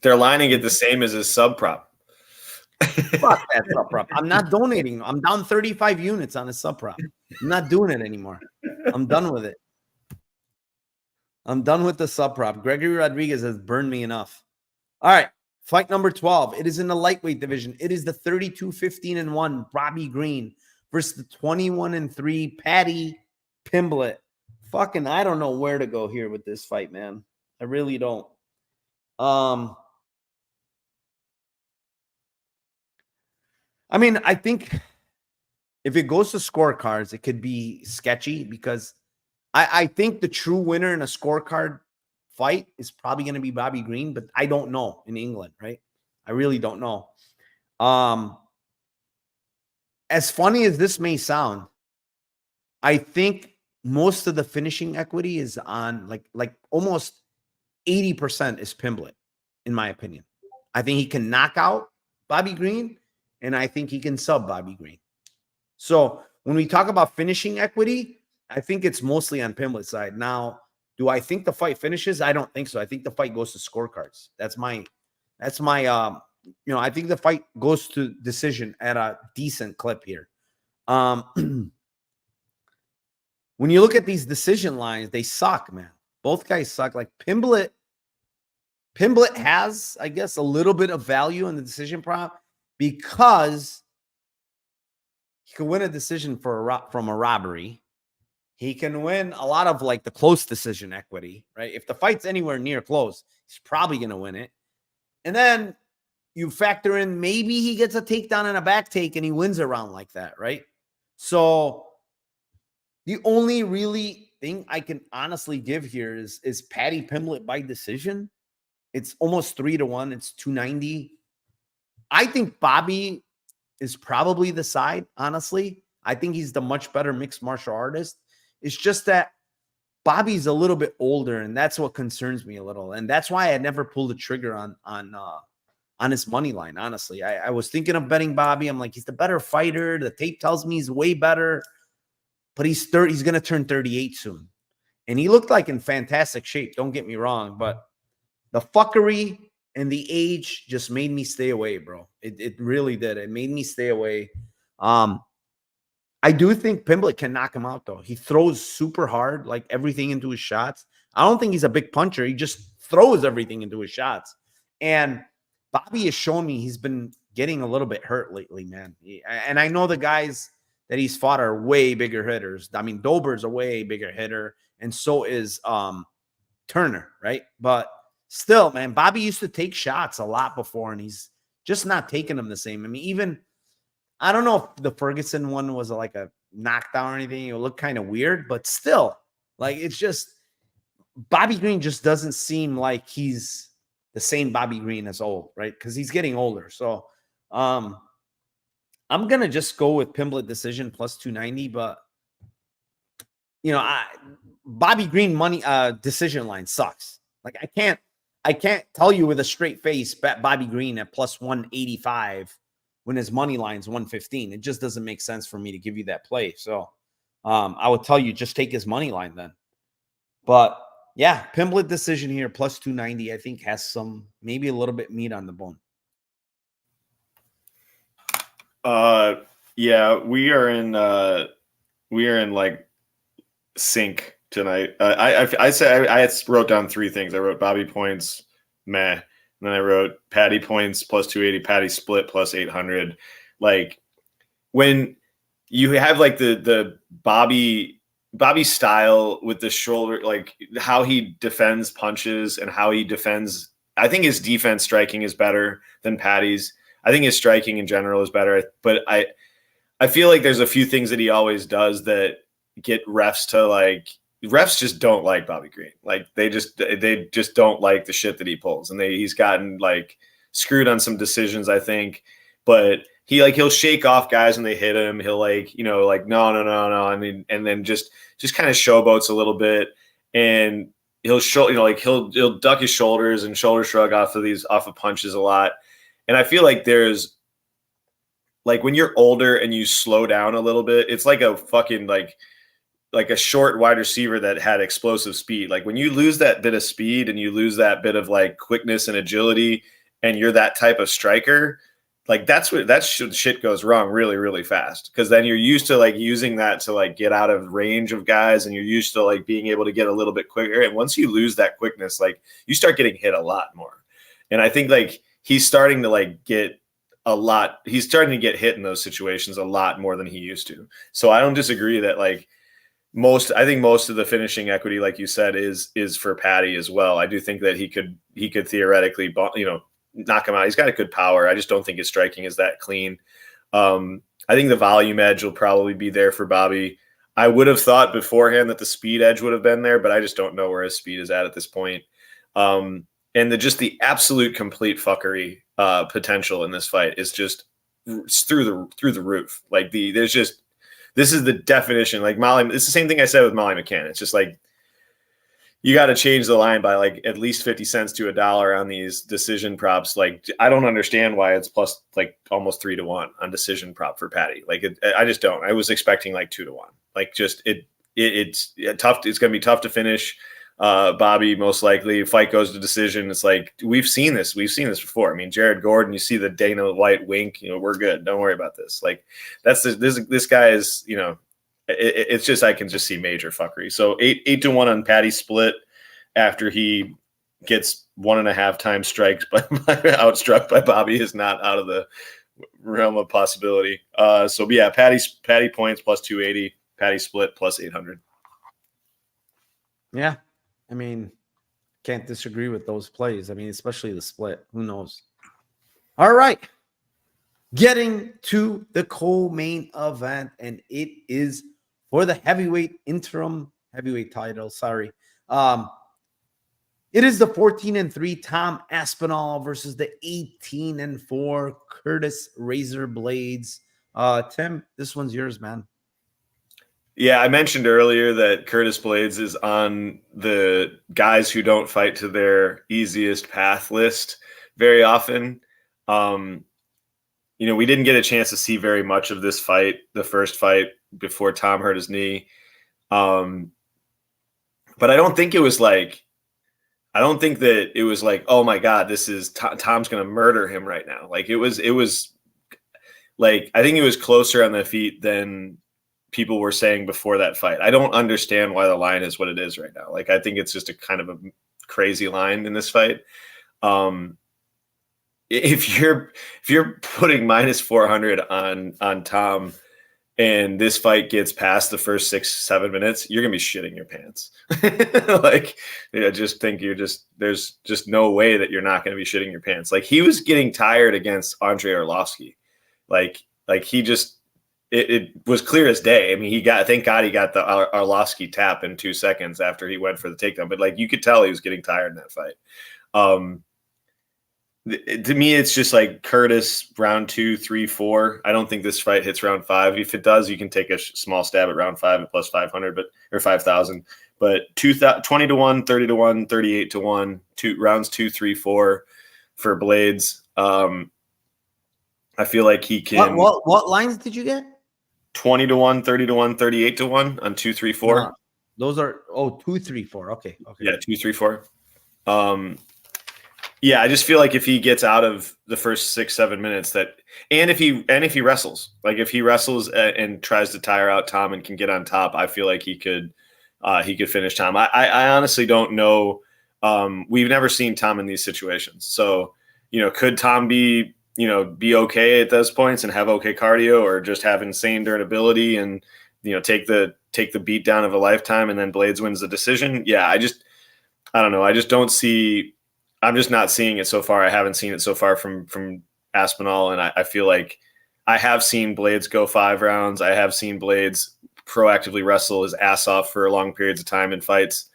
They're lining it the same as his sub prop. Fuck that sub prop. I'm not donating. I'm down 35 units on a sub prop. I'm not doing it anymore. I'm done with it. I'm done with the sub prop. Gregory Rodriguez has burned me enough. All right. Fight number 12. It is in the lightweight division. It is the 32-15-1 Robbie Green versus the 21-3 Patty Pimblett. Fucking, I don't know where to go here with this fight, man. I really don't. I think if it goes to scorecards, it could be sketchy because I think the true winner in a scorecard fight is probably going to be Bobby Green, but I don't know in England, right? I really don't know. As funny as this may sound, I think most of the finishing equity is on like almost 80% is Pimblett, in my opinion. I think he can knock out Bobby Green, and I think he can sub Bobby Green. So when we talk about finishing equity, I think it's mostly on Pimblett's side. Now, do I think the fight finishes? I don't think so. I think the fight goes to scorecards. That's my I think the fight goes to decision at a decent clip here. When you look at these decision lines, they suck, man. Both guys suck. Like Pimblett has, I guess, a little bit of value in the decision prop because He could win a decision from a robbery. He can win a lot of like the close decision equity, right? If the fight's anywhere near close, he's probably going to win it. And then you factor in maybe he gets a takedown and a back take and he wins a round like that, right? So the only really thing I can honestly give here is Paddy Pimblett by decision. It's almost 3-1. It's 290. I think Bobby is probably the side, honestly. I think he's the much better mixed martial artist. It's just that Bobby's a little bit older, and that's what concerns me a little. And that's why I never pulled the trigger on his money line, honestly. I was thinking of betting Bobby. I'm like, he's the better fighter. The tape tells me he's way better. But he's going to turn 38 soon. And he looked like in fantastic shape. Don't get me wrong. But the fuckery and the age just made me stay away, bro. It really did. It made me stay away. I do think Pimblett can knock him out, though. He throws super hard, like everything into his shots. I don't think he's a big puncher. He just throws everything into his shots. And Bobby has shown me he's been getting a little bit hurt lately, man. And I know the guys that he's fought are way bigger hitters. I mean, Dober's a way bigger hitter, and so is Turner, right? But still, man, Bobby used to take shots a lot before, and he's just not taking them the same. I mean, even I don't know if the Ferguson one was like a knockdown or anything. It looked kind of weird, but still, like it's just Bobby Green just doesn't seem like he's the same Bobby Green as old, right? Because he's getting older. So I'm gonna just go with Pimblett decision plus 290, but you know, Bobby Green money decision line sucks. Like I can't tell you with a straight face bet Bobby Green at plus 185 when his money line's 115. It just doesn't make sense for me to give you that play. So I would tell you just take his money line then. But yeah, Pimblett decision here plus 290, I think has some maybe a little bit meat on the bone. Yeah, we are in like sync tonight. I said I wrote down three things. I wrote Bobby points, meh. And then I wrote Paddy points plus 280, Paddy split plus 800. Like when you have like the Bobby style with the shoulder, like how he defends punches and how he defends. I think his defense striking is better than Paddy's. I think his striking in general is better, but I feel like there's a few things that he always does that get refs to like. Refs just don't like Bobby Green. Like they just don't like the shit that he pulls, and he's gotten like screwed on some decisions, I think. But he'll shake off guys when they hit him. He'll like no. I mean, and then just kind of showboats a little bit, and he'll he'll duck his shoulders and shoulder shrug off of punches a lot. And I feel like there's like when you're older and you slow down a little bit, it's like a fucking like a short wide receiver that had explosive speed. Like when you lose that bit of speed and you lose that bit of like quickness and agility, and you're that type of striker, like shit goes wrong really, really fast. Cause then you're used to like using that to like get out of range of guys, and you're used to like being able to get a little bit quicker. And once you lose that quickness, like you start getting hit a lot more. And I think like he's starting to like he's starting to get hit in those situations a lot more than he used to. So I don't disagree that like, I think most of the finishing equity, like you said, is for Paddy as well. I do think that he could theoretically, knock him out. He's got a good power. I just don't think his striking is that clean. I think the volume edge will probably be there for Bobby. I would have thought beforehand that the speed edge would have been there, but I just don't know where his speed is at this point. And the absolute complete fuckery potential in this fight is just through the roof. Like this is the definition. Like Molly, it's the same thing I said with Molly McCann. It's just like you got to change the line by like at least 50 cents to $1 on these decision props. Like I don't understand why it's plus like almost 3-1 on decision prop for Paddy. Like I just don't. I was expecting like 2-1. Like just it's tough. It's going to be tough to finish. Bobby most likely fight goes to decision. It's like we've seen this before. I mean, Jared Gordon, you see the Dana White wink, we're good, don't worry about this. Like this guy is, it's just I can just see major fuckery. So 8-1 on Paddy split after he gets 1.5 times strikes but outstruck by Bobby is not out of the realm of possibility. So yeah, Patty points plus 280, Patty split plus 800. Yeah, I mean, can't disagree with those plays. I mean, especially the split. Who knows? All right. Getting to the co-main event, and it is for the interim heavyweight title. Sorry. It is the 14-3 Tom Aspinall versus the 18-4 Curtis Razor Blaydes. Tim, this one's yours, man. Yeah, I mentioned earlier that Curtis Blaydes is on the guys who don't fight to their easiest path list very often. We didn't get a chance to see very much of this fight, the first fight before Tom hurt his knee. But I don't think that it was like, oh my God, this is Tom's going to murder him right now. Like it was like, I think it was closer on the feet than people were saying before that fight. I don't understand why the line is what it is right now. Like, I think it's just a kind of a crazy line in this fight. If you're putting minus 400 on Tom and this fight gets past the first 6-7 minutes, you're going to be shitting your pants. I just think there's just no way that you're not going to be shitting your pants. Like, he was getting tired against Andrei Arlovski. It was clear as day. I mean, thank God he got the Arlovski tap in 2 seconds after he went for the takedown. But you could tell he was getting tired in that fight. To me, it's just like Curtis round 2, 3, 4. I don't think this fight hits round 5. If it does, you can take a small stab at round 5 at plus 500, or 5,000. But 20-1, 30-1, 38-1, rounds 2, 3, 4 for Blaydes. I feel like he can. What lines did you get? 20-1, 30-1, 38-1 on 2, 3, 4. No, those are 2, 3, 4. Okay. Yeah, 2, 3, 4. Yeah, I just feel like if he gets out of the first 6-7 minutes, and if he wrestles, like if he wrestles and tries to tire out Tom and can get on top, I feel like he could finish Tom. I honestly don't know. We've never seen Tom in these situations, so could Tom be okay at those points and have okay cardio, or just have insane durability and take the beat down of a lifetime, and then Blaydes wins the decision? Yeah, I don't know. I just don't see. I'm just not seeing it so far. I haven't seen it so far from Aspinall, and I feel like I have seen Blaydes go 5 rounds. I have seen Blaydes proactively wrestle his ass off for long periods of time in fights.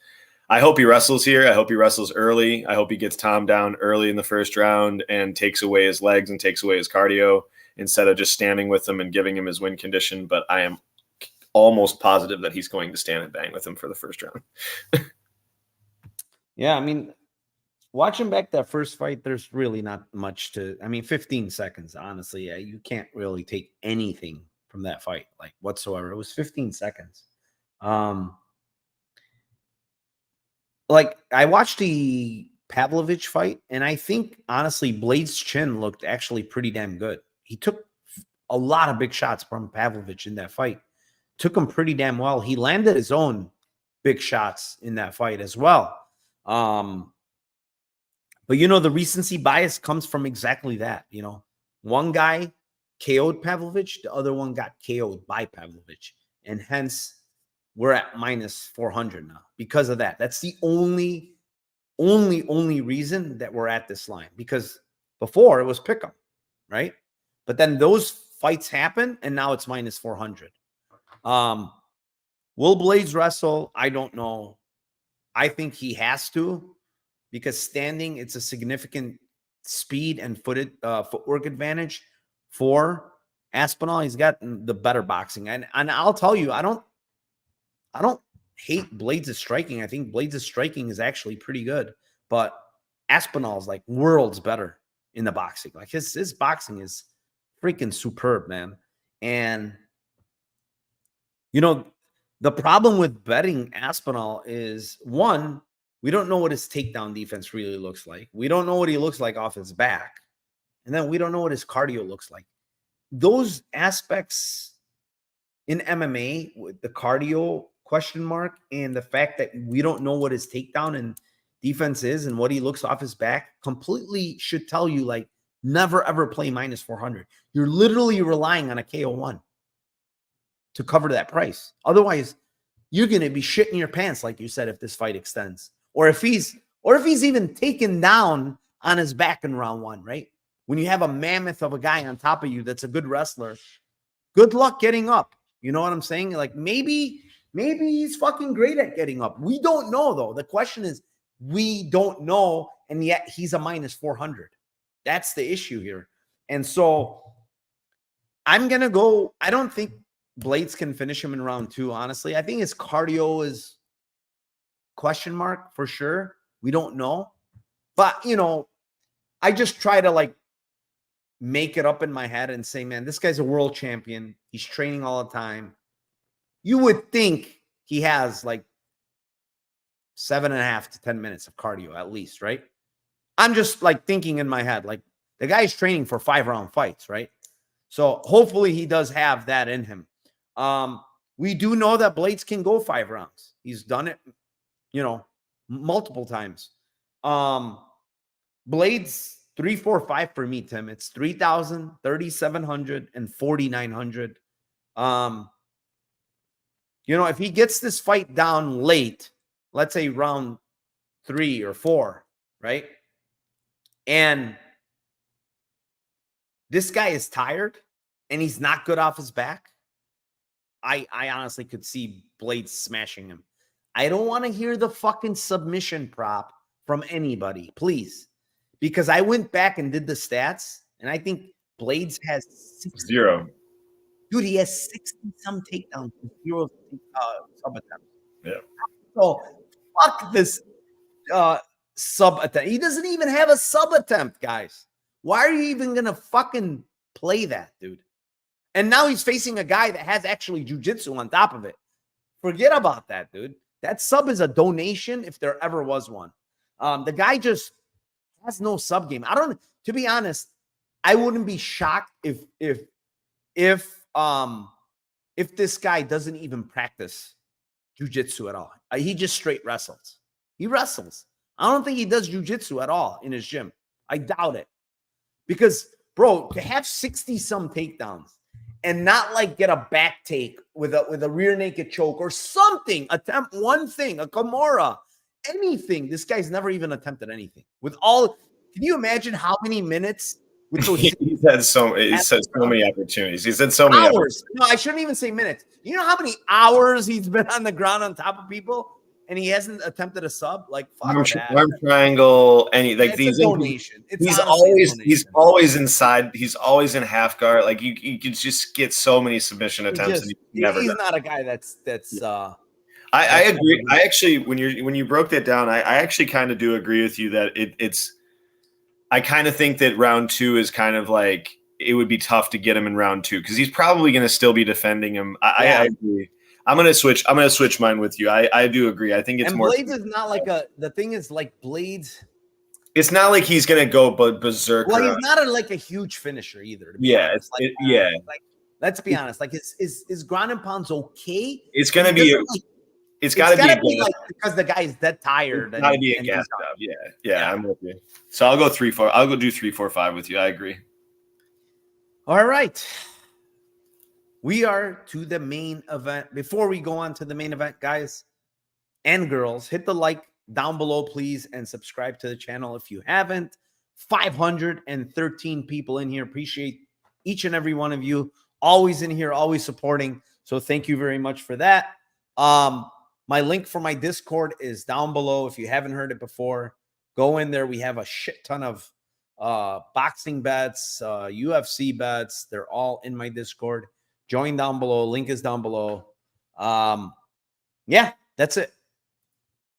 I hope he wrestles here. I hope he wrestles early. I hope he gets Tom down early in the first round and takes away his legs and takes away his cardio instead of just standing with him and giving him his win condition. But I am almost positive that he's going to stand and bang with him for the first round. Yeah, I mean, watching back that first fight, there's really not much 15 seconds, honestly. Yeah, you can't really take anything from that fight, like whatsoever. It was 15 seconds. Like, I watched the Pavlovich fight, and I think, honestly, Blaydes' chin looked actually pretty damn good. He took a lot of big shots from Pavlovich in that fight. Took him pretty damn well. He landed his own big shots in that fight as well. But, the recency bias comes from exactly that. One guy KO'd Pavlovich, the other one got KO'd by Pavlovich. And hence, we're at minus 400 now because of that. That's the only reason that we're at this line, because before it was pick'em, right? But then those fights happen, and now it's minus 400. Will Blaydes wrestle? I don't know. I think he has to, because standing, it's a significant speed and footwork advantage for Aspinall. He's got the better boxing. And I'll tell you, I don't hate Blaydes' striking. I think Blaydes' striking is actually pretty good, but Aspinall's like worlds better in the boxing. Like his boxing is freaking superb, man. And the problem with betting Aspinall is, one, we don't know what his takedown defense really looks like. We don't know what he looks like off his back. And then we don't know what his cardio looks like. Those aspects in MMA, with the cardio question mark and the fact that we don't know what his takedown and defense is and what he looks off his back, completely should tell you, like, Never, ever play minus 400. You're literally relying on a KO1 to cover that price. Otherwise, you're going to be shitting your pants, like you said, if this fight extends. Or if he's even taken down on his back in round 1, right? When you have a mammoth of a guy on top of you that's a good wrestler, good luck getting up. You know what I'm saying? Like maybe he's fucking great at getting up. We don't know, though. The question is, we don't know, and yet he's a minus 400. That's the issue here. And so I'm going to go. I don't think Blaydes can finish him in round 2, honestly. I think his cardio is question mark for sure. We don't know. But, you know, I just try to like make it up in my head and say, man, this guy's a world champion. He's training all the time. You would think he has like 7.5 to 10 minutes of cardio at least, right? I'm just like thinking in my head, like the guy's training for 5-round fights, right? So hopefully he does have that in him. We do know that Blaydes can go 5 rounds. He's done it, you know, multiple times. Blaydes 345 for me, Tim. It's 3,000, 3,700, and 4,900. You know, if he gets this fight down late, let's say round 3 or 4, right? And this guy is tired and he's not good off his back, I honestly could see Blaydes smashing him. I don't want to hear the fucking submission prop from anybody, please. Because I went back and did the stats, and I think Blaydes has 0. Dude, he has 60-some takedowns, 0 sub attempts. Yeah. So fuck this sub attempt. He doesn't even have a sub attempt, guys. Why are you even gonna fucking play that, dude? And now he's facing a guy that has actually jiu-jitsu on top of it. Forget about that, dude. That sub is a donation if there ever was one. The guy just has no sub game. To be honest, I wouldn't be shocked if this guy doesn't even practice jiu-jitsu at all. He just straight wrestles. He wrestles. I don't think he does jiu-jitsu at all in his gym. I doubt it. Because, bro, to have 60-some takedowns and not like get a back take with a rear naked choke or something, attempt one thing, a Kimura, anything. This guy's never even attempted anything. Can you imagine how many minutes with those He's had so many opportunities. He's had so many hours. No, I shouldn't even say minutes. You know how many hours he's been on the ground on top of people and he hasn't attempted a sub? Like fuck that. Arm triangle, these donation. He's always inside. He's always in half guard. Like you could just get so many submission attempts. He's not a guy that's I agree. I actually, when you broke that down, I actually kind of do agree with you that it's. I kind of think that round 2 is kind of like it would be tough to get him in round 2 because he's probably going to still be defending him. I agree. I'm gonna switch mine with you. I do agree. I think it's more. Blaydes is not like the thing is like Blaydes. It's not like he's gonna go berserker. Well, he's not like a huge finisher either. Yeah, like, let's be honest. Like his ground and pound's okay. It's gonna be. It's got to be like because the guy's dead tired. It's got to be a gas up. Yeah, I'm with you. So I'll go 3-4. I'll go do 3-4-5 with you. I agree. All right. We are to the main event. Before we go on to the main event, guys and girls, hit the like down below, please, and subscribe to the channel if you haven't. 513 people in here. Appreciate each and every one of you. Always in here, always supporting. So thank you very much for that. My link for my Discord is down below. If you haven't heard it before, go in there. We have a shit ton of boxing bets, UFC bets. They're all in my Discord. Join down below. Link is down below. Yeah, that's it.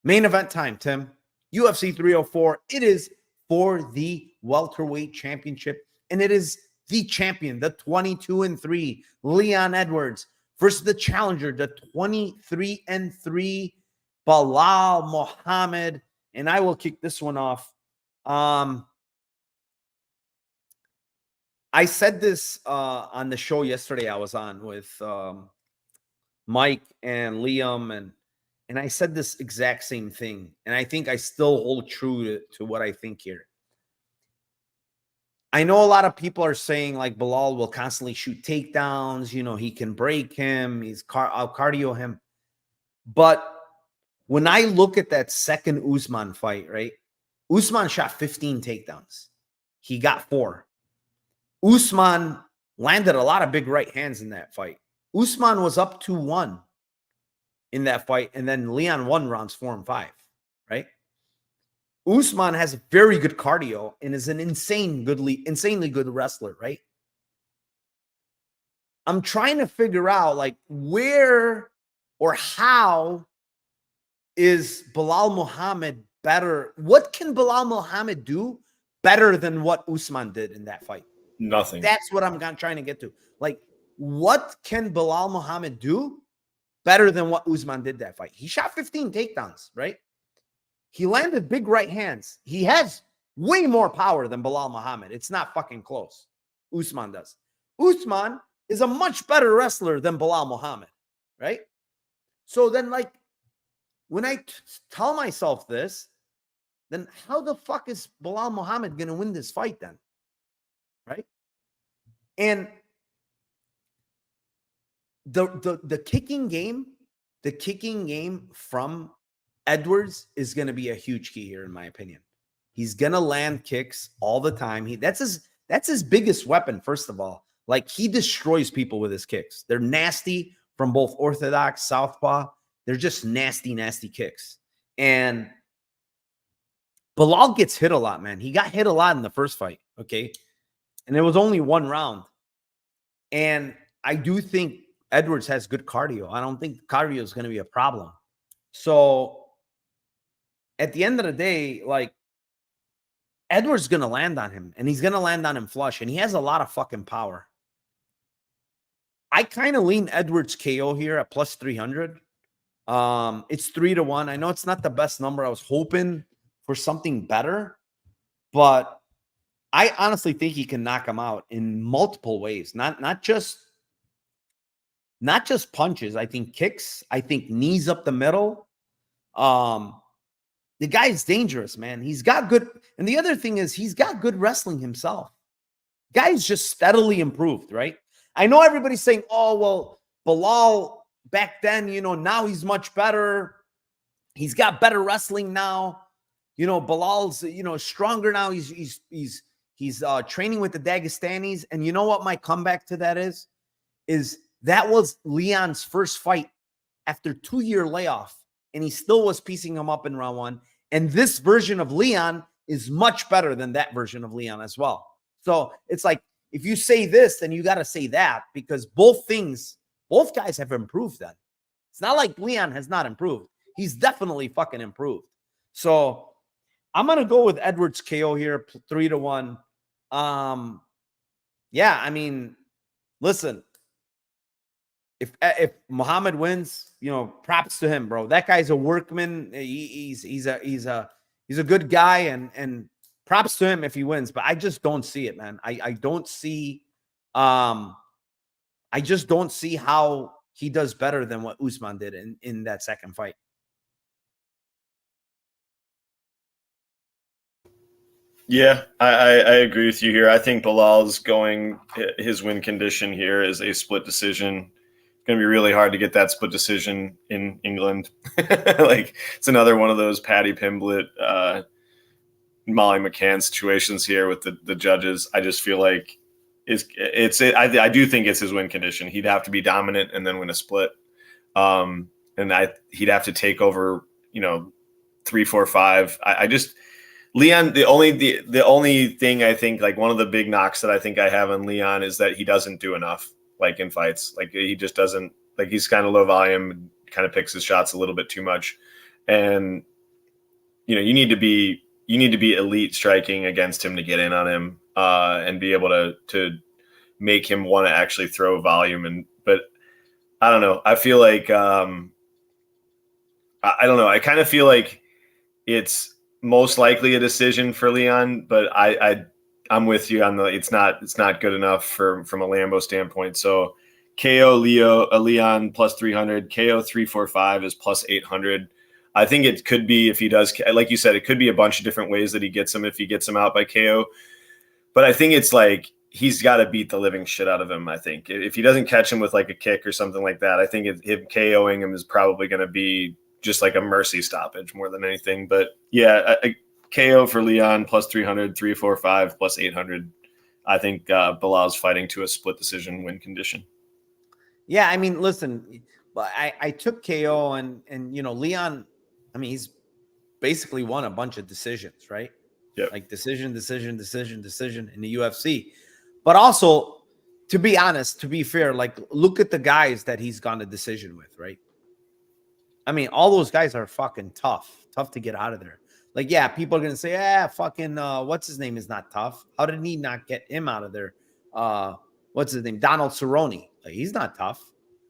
Main event time, Tim. UFC 304. It is for the welterweight championship, and it is the champion, the 22-3 Leon Edwards versus the challenger, the 23-3 Belal Muhammad. And I will kick this one off. I said this on the show yesterday I was on with Mike and Liam, and I said this exact same thing. And I think I still hold true to what I think here. I know a lot of people are saying like Belal will constantly shoot takedowns. You know, he can break him. I'll cardio him. But when I look at that second Usman fight, right? Usman shot 15 takedowns. He got 4. Usman landed a lot of big right hands in that fight. Usman was up 2-1 in that fight, and then Leon won rounds 4 and 5, right? Usman has very good cardio and is an insanely good wrestler, right? I'm trying to figure out like where or how is Belal Muhammad better? What can Belal Muhammad do better than what Usman did in that fight? Nothing. That's what I'm trying to get to. Like, what can Belal Muhammad do better than what Usman did that fight? He shot 15 takedowns, right? He landed big right hands. He has way more power than Belal Muhammad. It's not fucking close. Usman does. Usman is a much better wrestler than Belal Muhammad, right? So then, like, when I tell myself this, then how the fuck is Belal Muhammad going to win this fight then? Right? And the kicking game from Edwards is going to be a huge key here, in my opinion. He's going to land kicks all the time. That's his biggest weapon, first of all. Like, he destroys people with his kicks. They're nasty from both orthodox, southpaw. They're just nasty, nasty kicks. And Belal gets hit a lot, man. He got hit a lot in the first fight, okay? And it was only 1 round. And I do think Edwards has good cardio. I don't think cardio is going to be a problem. So at the end of the day, like, Edwards is going to land on him, and he's going to land on him flush, and he has a lot of fucking power. I kind of lean Edwards KO here at plus 300. It's 3-1. I know it's not the best number. I was hoping for something better, but I honestly think he can knock him out in multiple ways. Not just punches. I think kicks. I think knees up the middle. The guy's dangerous, man. He's got good. And the other thing is he's got good wrestling himself. Guy's just steadily improved, right? I know everybody's saying, oh, well, Belal back then, you know, now he's much better. He's got better wrestling now. You know, Belal's, you know, stronger now. He's training with the Dagestanis. And you know what my comeback to that is that was Leon's first fight after 2-year layoff. And he still was piecing him up in round 1. And this version of Leon is much better than that version of Leon as well. So it's like, if you say this, then you got to say that, because both guys have improved then. It's not like Leon has not improved. He's definitely fucking improved. So I'm going to go with Edwards KO here, 3-1. Yeah, I mean, listen, if Muhammad wins, you know, props to him, bro. That guy's a workman. He's a good guy, and props to him if he wins. But I just don't see it, man. I don't see. I just don't see how he does better than what Usman did in that second fight. Yeah, I agree with you here. I think Belal's his win condition here is a split decision. Going to be really hard to get that split decision in England. Like, it's another one of those Paddy Pimblett, Molly McCann situations here with the judges. I just feel like I do think it's his win condition. He'd have to be dominant and then win a split. And he'd have to take over, 3, 4, 5. Leon, the only thing I think, like, one of the big knocks that I think I have on Leon is that he doesn't do enough, like, in fights. Like, he just doesn't, like, he's kind of low volume, kind of picks his shots a little bit too much. And, you need to be elite striking against him to get in on him, and be able to make him want to actually throw volume. But I don't know. I feel like, I don't know. I kind of feel like it's most likely a decision for Leon, but I'm with you on it's not good enough from a Lambo standpoint. So KO Leon plus 300, KO 345 is plus 800. I think it could be, if he does, like you said, it could be a bunch of different ways that he gets him if he gets him out by KO. But I think it's like he's got to beat the living shit out of him. I think if he doesn't catch him with like a kick or something like that, I think him KOing him is probably going to be just like a mercy stoppage more than anything. But yeah, a KO for Leon plus 300, 345 plus 800. I think Bilal's fighting to a split decision win condition. Yeah, I mean, listen, I took KO and Leon. I mean, he's basically won a bunch of decisions, right? Yeah, like decision in the UFC. But also, to be honest, to be fair, like look at the guys that he's gone to decision with, right? I mean, all those guys are fucking tough to get out of there. Like, yeah, people are gonna say, fucking what's his name is not tough. How did he not get him out of there? What's his name? Donald Cerrone. Like, he's not tough.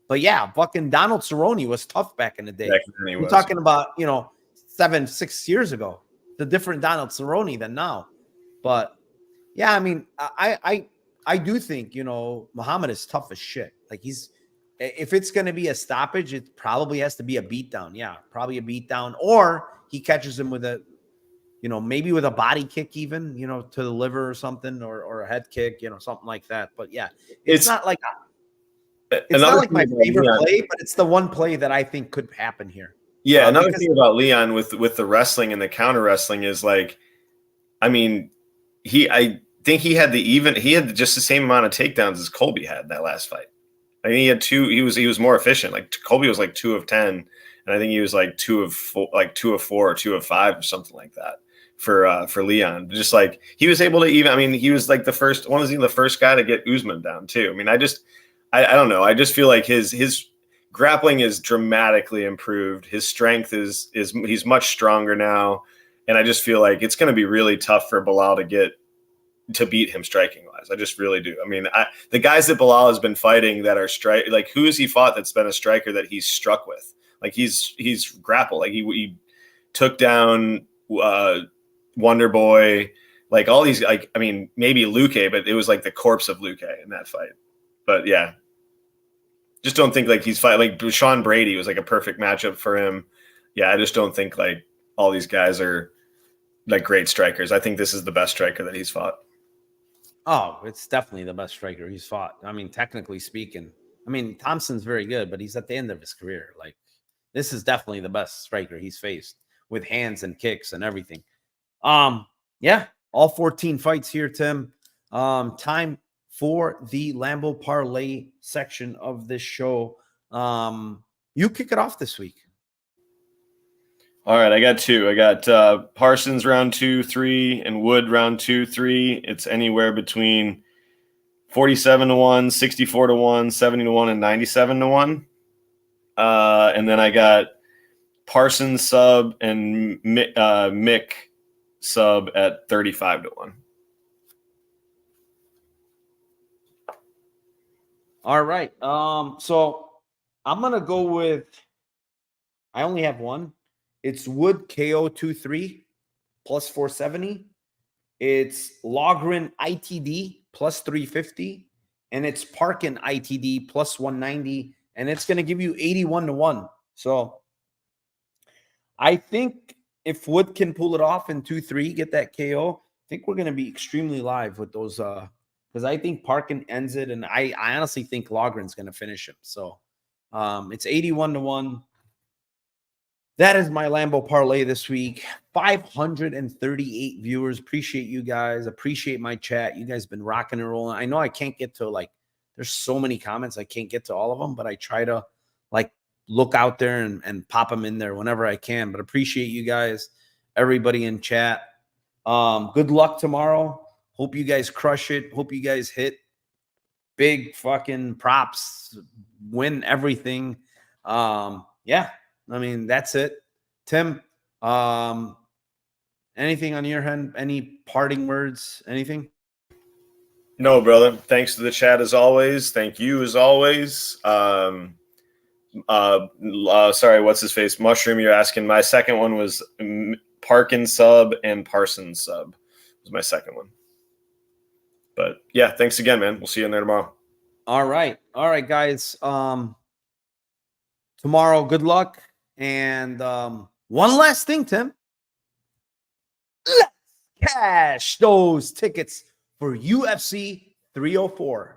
But yeah, fucking Donald Cerrone was tough back in the day. We're talking about 6 years ago. The different Donald Cerrone than now. But yeah, I mean, I do think Muhammad is tough as shit. Like, if it's going to be a stoppage, it probably has to be a beatdown. Yeah, probably a beatdown, or he catches him with a, maybe with a body kick, even to the liver or something, or a head kick, something like that. But yeah, it's not like my favorite play, but it's the one play that I think could happen here. Yeah, another thing about Leon with the wrestling and the counter wrestling is like, I mean, I think he had just the same amount of takedowns as Colby had that last fight. I think he had two. He was more efficient. Like Colby was like 2 of 10, and I think he was like 2 of 4, or 2 of 5 or something like that for Leon. Just like he was able to even. I mean, he was like the first guy to get Usman down too. I mean, I don't know. I just feel like his grappling is dramatically improved. His strength is he's much stronger now, and I just feel like it's going to be really tough for Belal to beat him striking wise. I just really do. I mean, the guys that Belal has been fighting that are like who has he fought that's been a striker that he's struck with? Like he's grappled. Like he took down Wonder Boy. Like all these. Like I mean, maybe Luque, but it was like the corpse of Luque in that fight. But yeah. Just don't think like he's fighting like Sean Brady was like a perfect matchup for him. Yeah, I just don't think like all these guys are like great strikers. I think this is the best striker that he's fought. Oh, it's definitely the best striker he's fought. I mean, technically speaking, I mean, Thompson's very good, but he's at the end of his career. Like, this is definitely the best striker he's faced with hands and kicks and everything. Yeah, all 14 fights here, Tim. Time for the Lambo Parlay section of this show. You kick it off this week. All right, I got 2. I got Parsons round 2, 3, and Wood round 2, 3. It's anywhere between 47-1, 64-1, 70-1, and 97-1. And then I got Parsons sub and Mick sub at 35-1. All right. So I'm gonna go with. I only have one. It's Wood KO 2-3 plus 470. It's Loughran ITD plus 350, and it's Parkin ITD plus 190, and it's gonna give you 81-1. So I think if Wood can pull it off in 2-3, get that KO, I think we're gonna be extremely live with those. Because I think Parkin ends it, and I honestly think Loughran's going to finish him. So it's 81-1. That is my Lambo parlay this week. 538 viewers. Appreciate you guys. Appreciate my chat. You guys been rocking and rolling. I know I can't get to there's so many comments. I can't get to all of them, but I try to look out there and pop them in there whenever I can. But appreciate you guys, everybody in chat. Good luck tomorrow. Hope you guys crush it. Hope you guys hit big fucking props, win everything. Yeah, I mean, that's it. Tim, anything on your end? Any parting words? Anything? No, brother. Thanks to the chat as always. Thank you as always. Sorry, what's his face? Mushroom, you're asking. My second one was Parkin sub and Parsons sub. Was my second one. But yeah, thanks again, man. We'll see you in there tomorrow. All right, guys. Tomorrow, good luck. And one last thing, Tim. Let's cash those tickets for UFC 304.